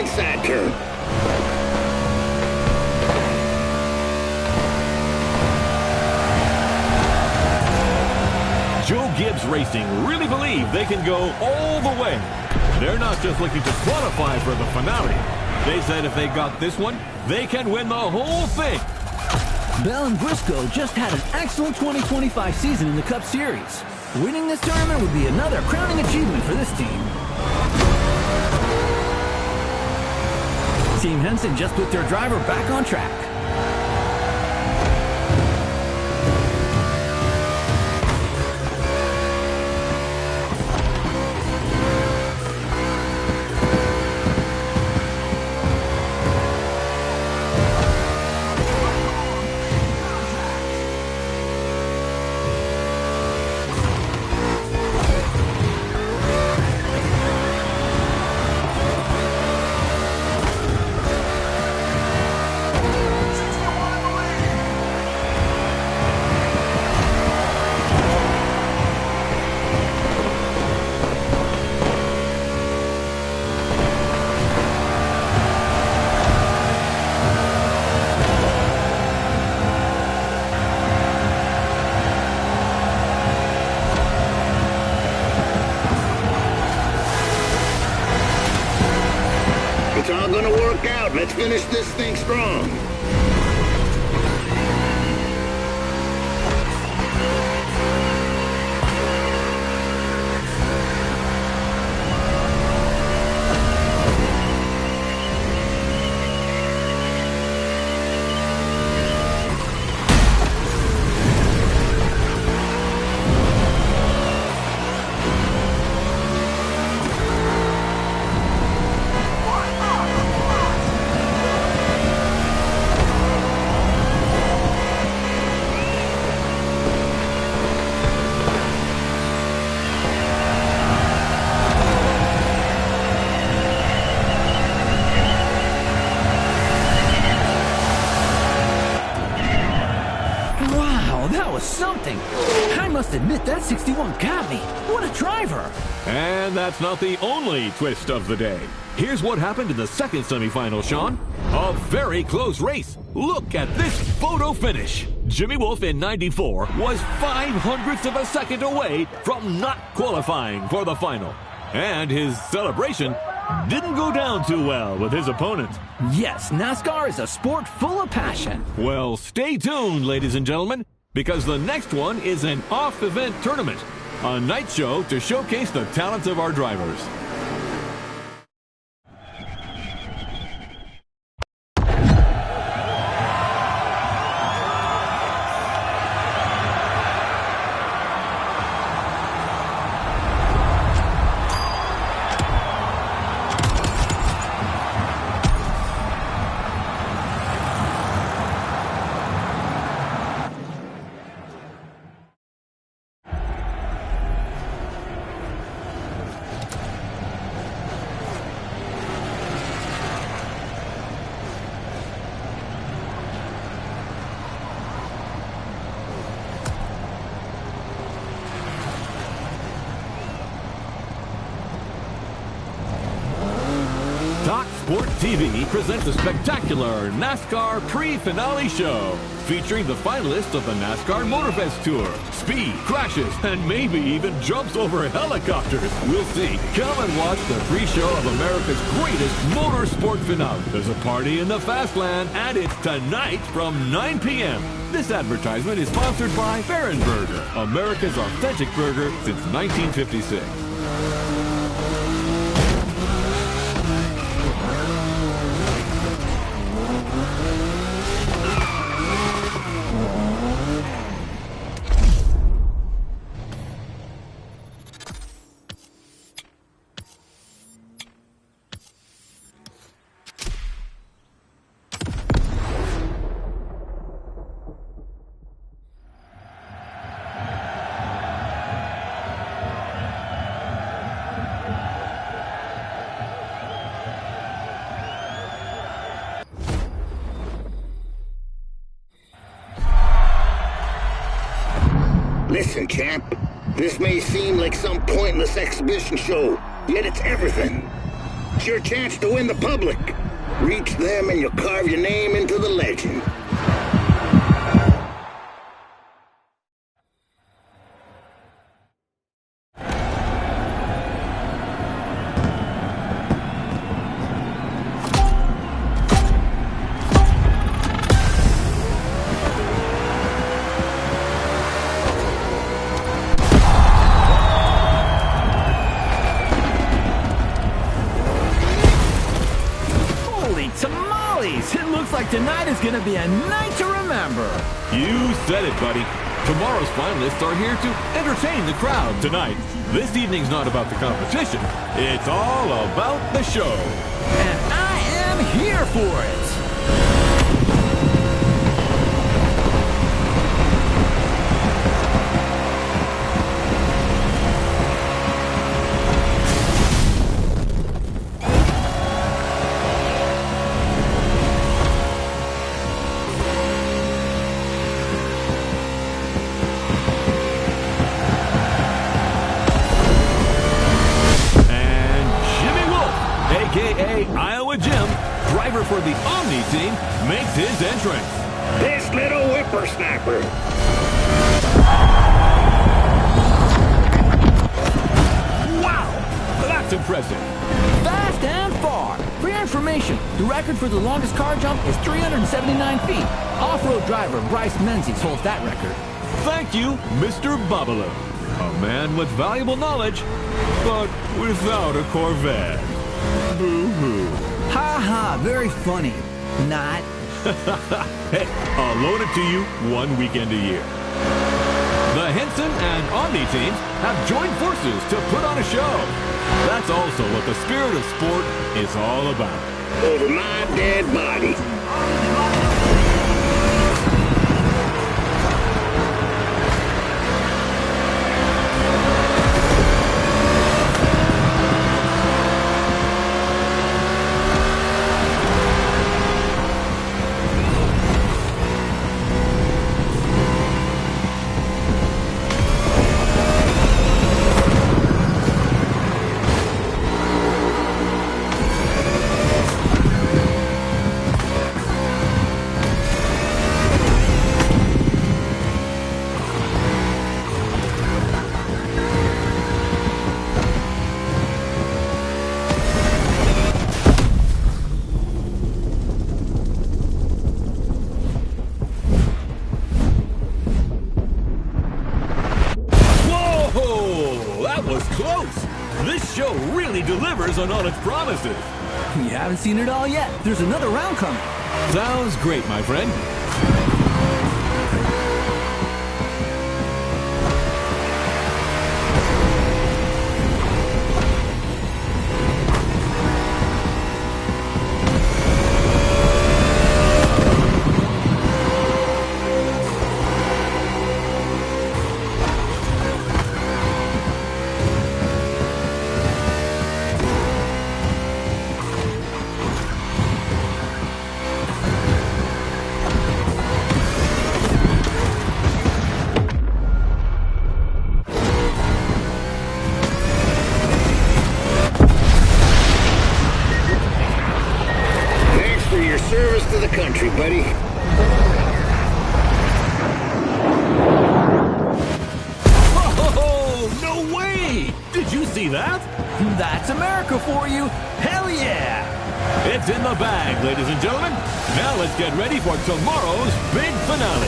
inside turn. Joe Gibbs Racing really believe they can go all the way. They're not just looking to qualify for the finale. They said if they got this one, they can win the whole thing. Bell and Briscoe just had an excellent 2025 season in the Cup Series. Winning this tournament would be another crowning achievement for this team. Team Henson just put their driver back on track. It's all gonna work out. Let's finish this thing strong. Something. I must admit that 61 got me. What a driver. And that's not the only twist of the day. Here's what happened in the second semifinal, Sean. A very close race. Look at this photo finish. Jimmy Wolf in '94 was 0.05 of a second away from not qualifying for the final. And his celebration didn't go down too well with his opponent. Yes, NASCAR is a sport full of passion. Well, stay tuned, ladies and gentlemen, because the next one is an off-event tournament, a night show to showcase the talents of our drivers. Talk Sport TV presents a spectacular NASCAR pre-finale show featuring the finalists of the NASCAR Motorfest Tour. Speed, crashes, and maybe even jumps over helicopters. We'll see. Come and watch the pre-show of America's greatest motorsport finale. There's a party in the Fastland, and it's tonight from 9 p.m. This advertisement is sponsored by Baron Burger, America's authentic burger since 1956. Listen, champ. This may seem like some pointless exhibition show, yet it's everything. It's your chance to win the public. Reach them and you'll carve your name into the legend. It looks like tonight is going to be a night to remember. You said it, buddy. Tomorrow's finalists are here to entertain the crowd tonight. This evening's not about the competition. It's all about the show. And I am here for it. a.k.a. Iowa Jim, driver for the Omni team, makes his entrance. This little whippersnapper. Wow! That's impressive. Fast and far. For your information, the record for the longest car jump is 379 feet. Off-road driver Bryce Menzies holds that record. Thank you, Mr. Babalu. A man with valuable knowledge, but without a Corvette. Boo-hoo. Ha ha, very funny. Not. Hey, I'll loan it to you one weekend a year. The Henson and Omni teams have joined forces to put on a show. That's also what the spirit of sport is all about. Over my dead body. was close. This show really delivers on all its promises. You haven't seen it all yet. There's another round coming. Sounds great, my friend. Service to the country, buddy. Oh, no way! Did you see that? That's America for you. Hell yeah! It's in the bag, ladies and gentlemen. Now let's get ready for tomorrow's big finale.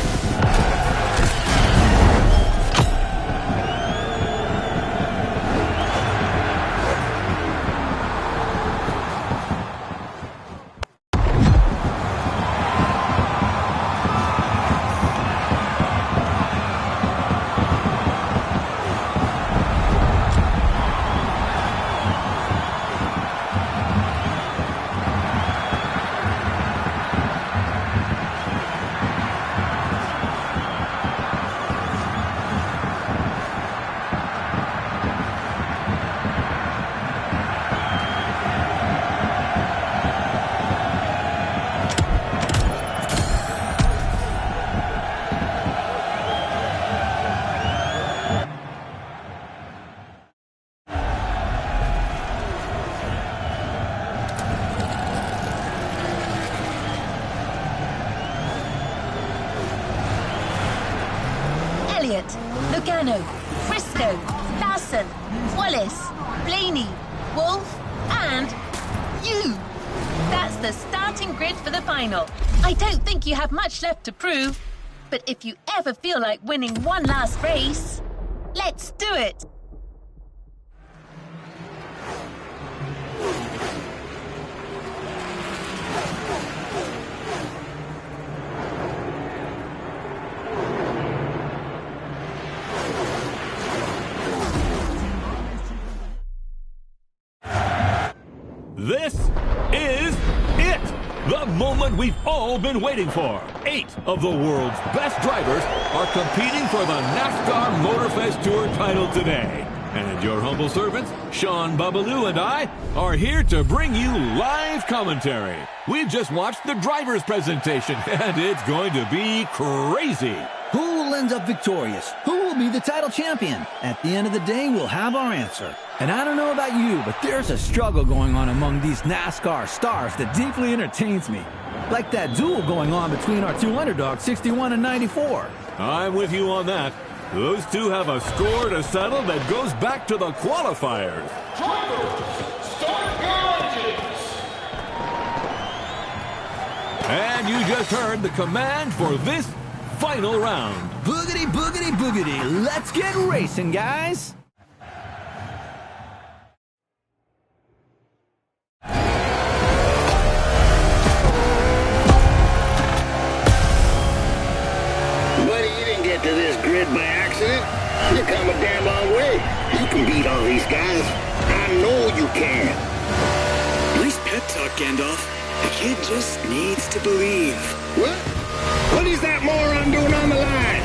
Lugano, Frisco, Larson, Wallace, Blaney, Wolf, and you. That's the starting grid for the final. I don't think you have much left to prove, but if you ever feel like winning one last race, let's do it. This is it! The moment we've all been waiting for. 8 of the world's best drivers are competing for the NASCAR Motorfest Tour title today. And your humble servants, Sean Babaloo and I, are here to bring you live commentary. We've just watched the driver's presentation, and it's going to be crazy. Who will end up victorious? Who will be the title champion? At the end of the day, we'll have our answer. And I don't know about you, but there's a struggle going on among these NASCAR stars that deeply entertains me. Like that duel going on between our two underdogs, 61 and 94. I'm with you on that. Those two have a score to settle that goes back to the qualifiers. Drivers, start your engines! And you just heard the command for this final round. Boogity, boogity, boogity. Let's get racing, guys. Buddy, you didn't get to this grid by accident. You come a damn long way. You can beat all these guys. I know you can. Nice pep talk, Gandalf. The kid just needs to believe. What? What is that moron doing on the line?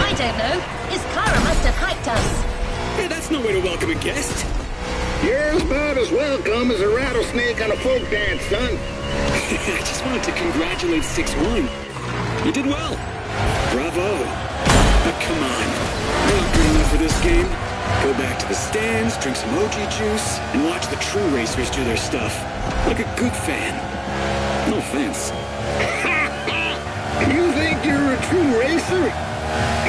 I don't know. His car must have hyped us. Hey, that's no way to welcome a guest. You're about as welcome as a rattlesnake on a folk dance, son. I just wanted to congratulate 6-1. You did well. Bravo. But come on. You're not good enough for this game. Go back to the stands, drink some OG juice, and watch the true racers do their stuff. Like a good fan. No offense. You think you're a true racer?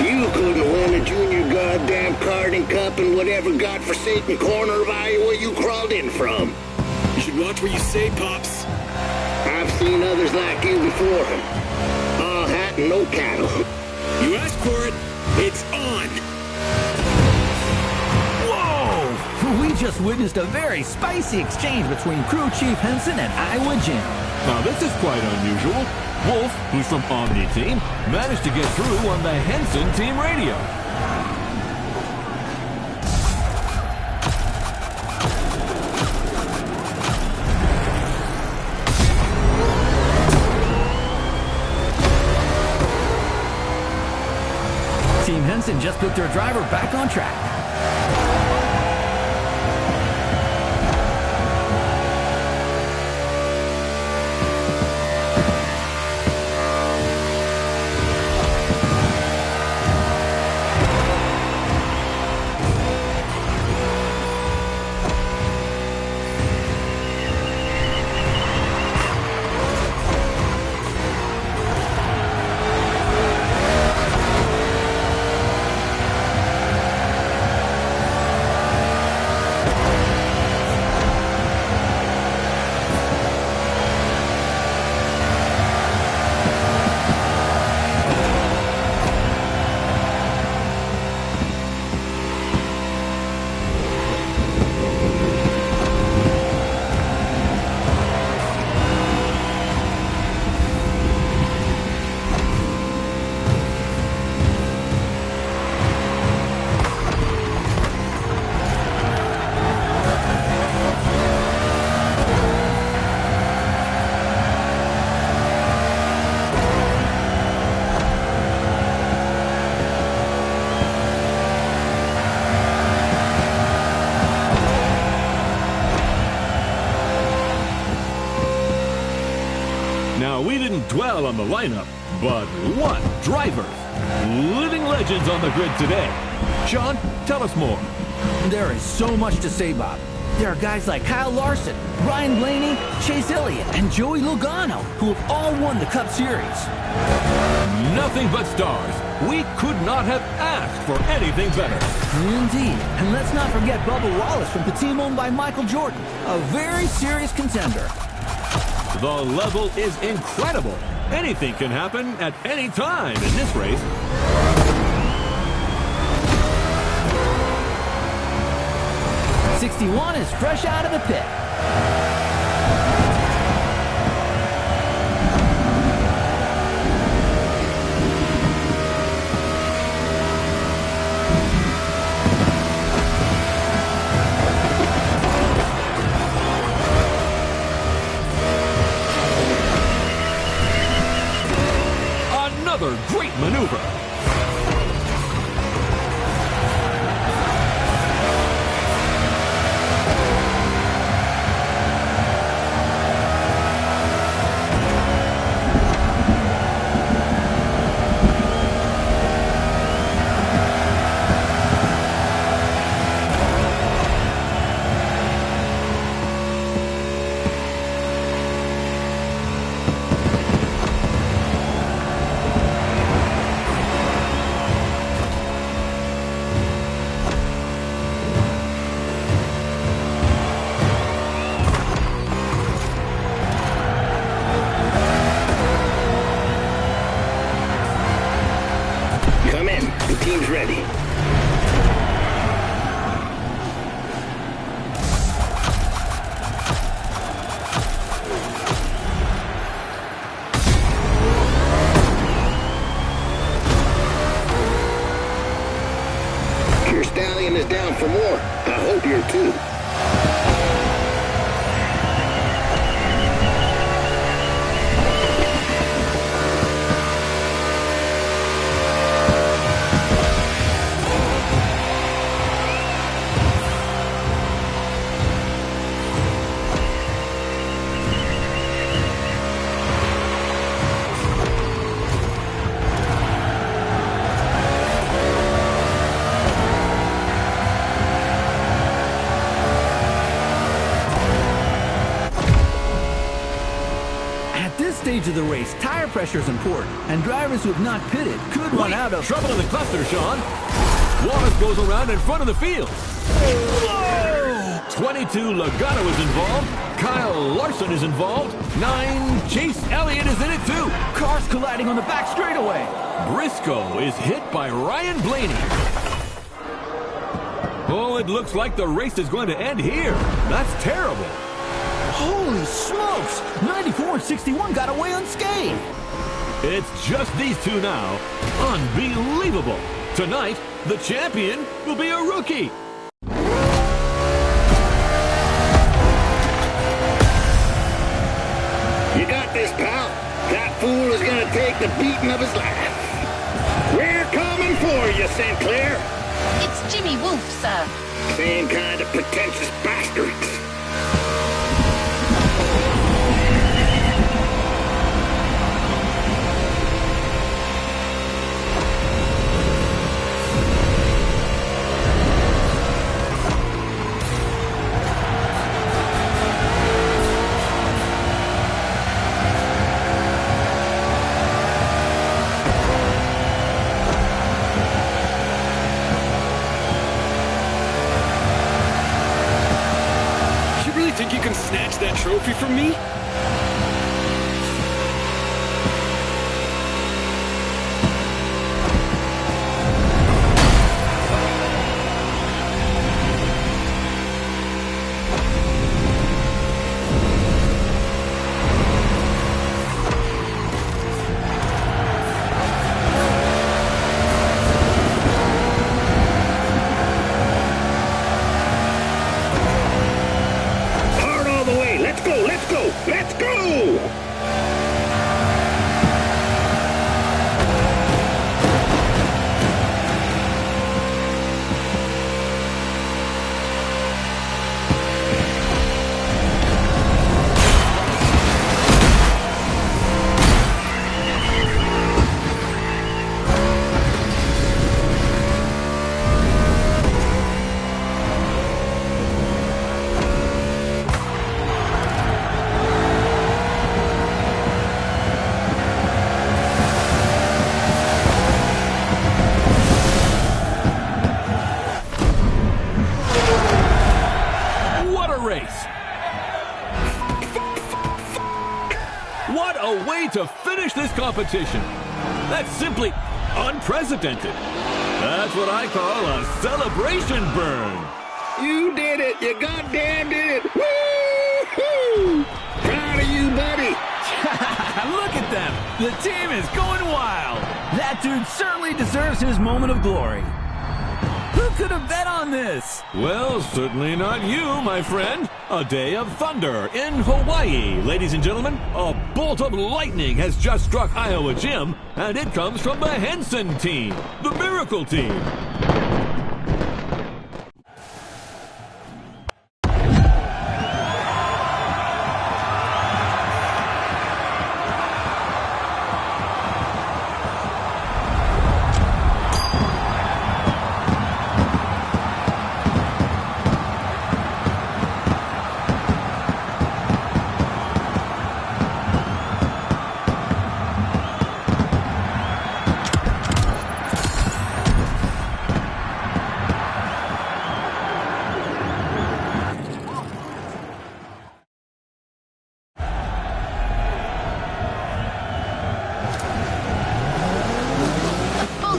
You couldn't win a junior goddamn karting cup in whatever godforsaken corner of Iowa you crawled in from. You should watch what you say, Pops. I've seen others like you before. All hat and no cattle. You asked for it. It's on. Whoa! just witnessed a very spicy exchange between Crew Chief Henson and Iowa Jim. Now this is quite unusual. Wolf, who's from Omni Team, managed to get through on the Henson Team radio. Team Henson just put their driver back on track. Now, we didn't dwell on the lineup, but what drivers! Living legends on the grid today. Sean, tell us more. There is so much to say, Bob. There are guys like Kyle Larson, Ryan Blaney, Chase Elliott, and Joey Logano, who have all won the Cup Series. Nothing but stars. We could not have asked for anything better. Indeed. And let's not forget Bubba Wallace from the team owned by Michael Jordan, a very serious contender. The level is incredible. Anything can happen at any time in this race. '61 is fresh out of the pit. Another great maneuver. Team's ready. Your stallion is down for more. I hope you're too. Stage of the race, tire pressure is important, and drivers who have not pitted could run out of trouble in the cluster, Sean. Wallace goes around in front of the field. Whoa! 22 Logano is involved. Kyle Larson is involved. 9 Chase Elliott is in it too. Cars colliding on the back straightaway. Briscoe is hit by Ryan Blaney. Oh, it looks like the race is going to end here. That's terrible. Holy smokes! 94 and 61 got away unscathed. It's just these two now. Unbelievable. Tonight, the champion will be a rookie. You got this, pal. That fool is gonna take the beating of his life. We're coming for you, Sinclair. It's Jimmy Wolf, sir. Same kind of pretentious bastards. Think you can snatch that trophy from me? Let's go! What a way to finish this competition! That's simply unprecedented. That's what I call a celebration burn. You did it! You goddamn did it! Woo-hoo! Proud of you, buddy! Look at them! The team is going wild! That dude certainly deserves his moment of glory. Who could have bet on this? Well, certainly not you, my friend. A day of thunder in Hawaii. Ladies and gentlemen, a bolt of lightning has just struck Iowa Gym, and it comes from the Henson team, the Miracle Team.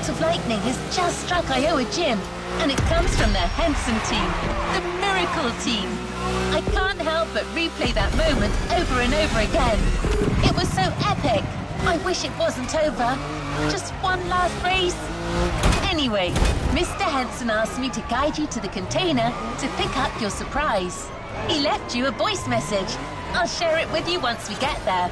Of lightning has just struck Iowa Gym, and it comes from the Henson team, the Miracle Team. I can't help but replay that moment over and over again. It was so epic. I wish it wasn't over. Just one last race. Anyway, Mr. Henson asked me to guide you to the container to pick up your surprise. He left you a voice message. I'll share it with you once we get there.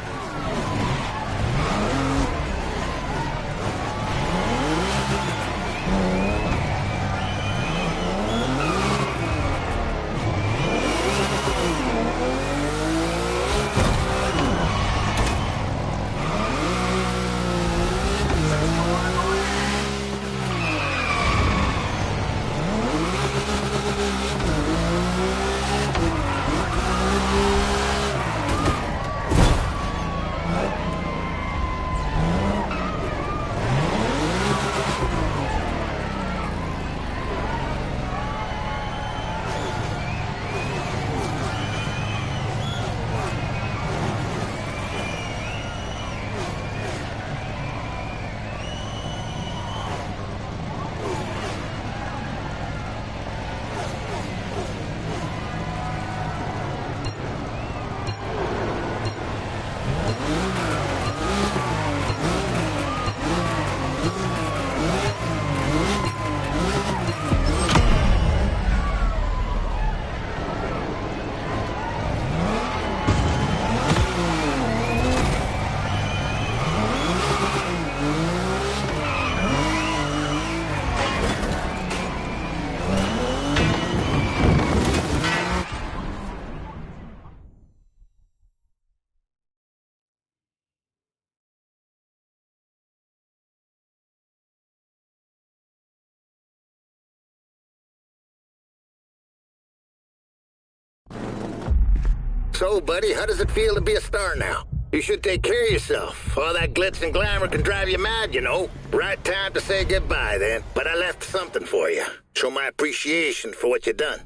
So, buddy, how does it feel to be a star now? You should take care of yourself. All that glitz and glamour can drive you mad, you know. Right time to say goodbye, then. But I left something for you. Show my appreciation for what you done.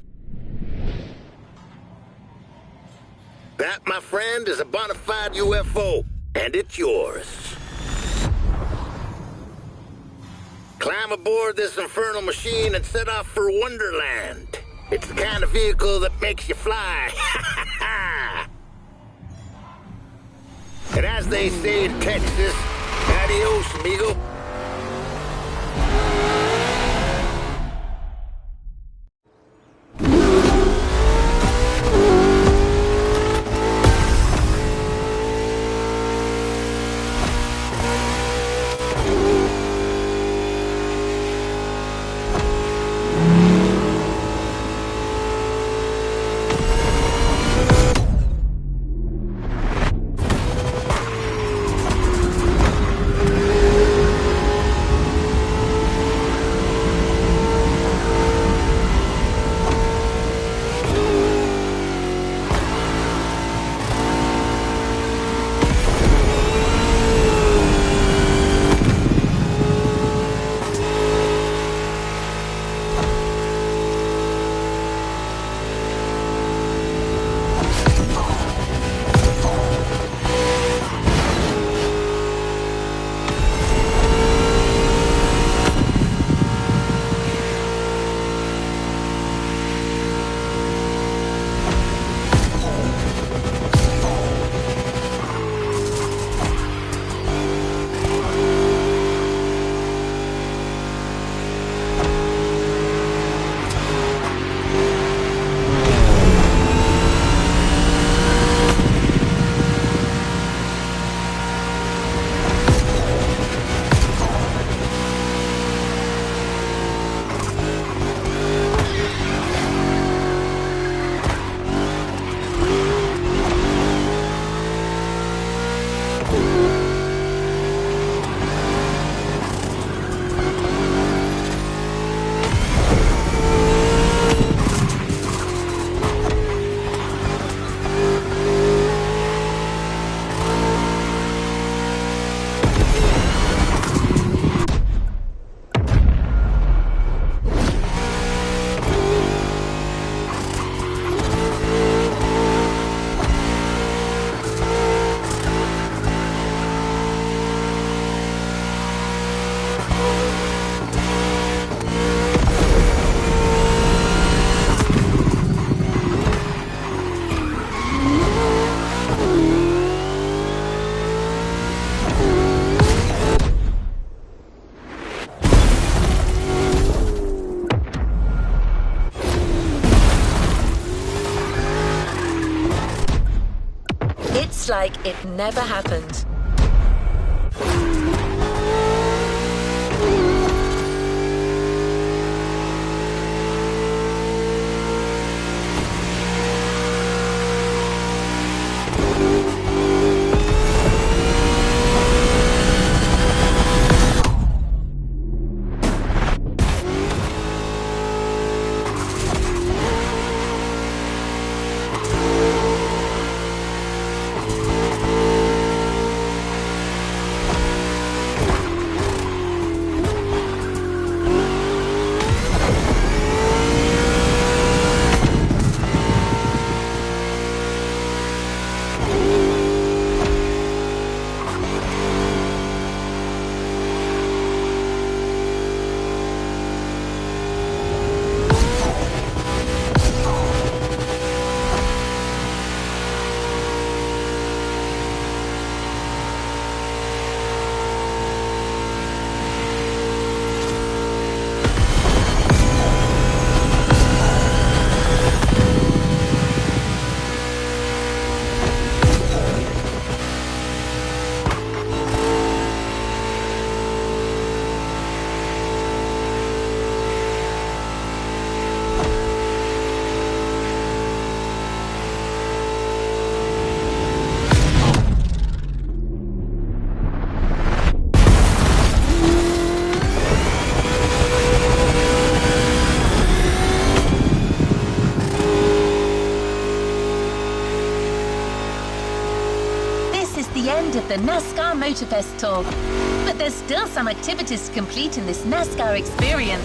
That, my friend, is a bona fide UFO, and it's yours. Climb aboard this infernal machine and set off for Wonderland. It's the kind of vehicle that makes you fly. And as they say in Texas, adios, amigo. Like it never happened. end of the NASCAR Motorfest tour. But there's still some activities to complete in this NASCAR experience.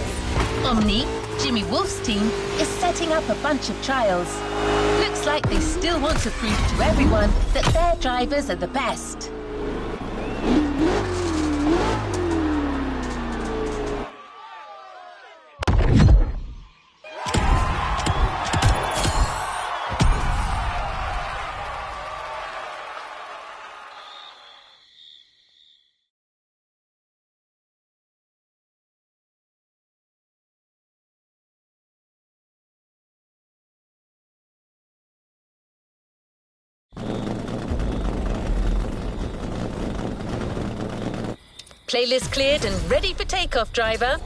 Omni, Jimmy Wolf's team, is setting up a bunch of trials. Looks like they still want to prove to everyone that their drivers are the best. Playlist cleared and ready for takeoff, driver.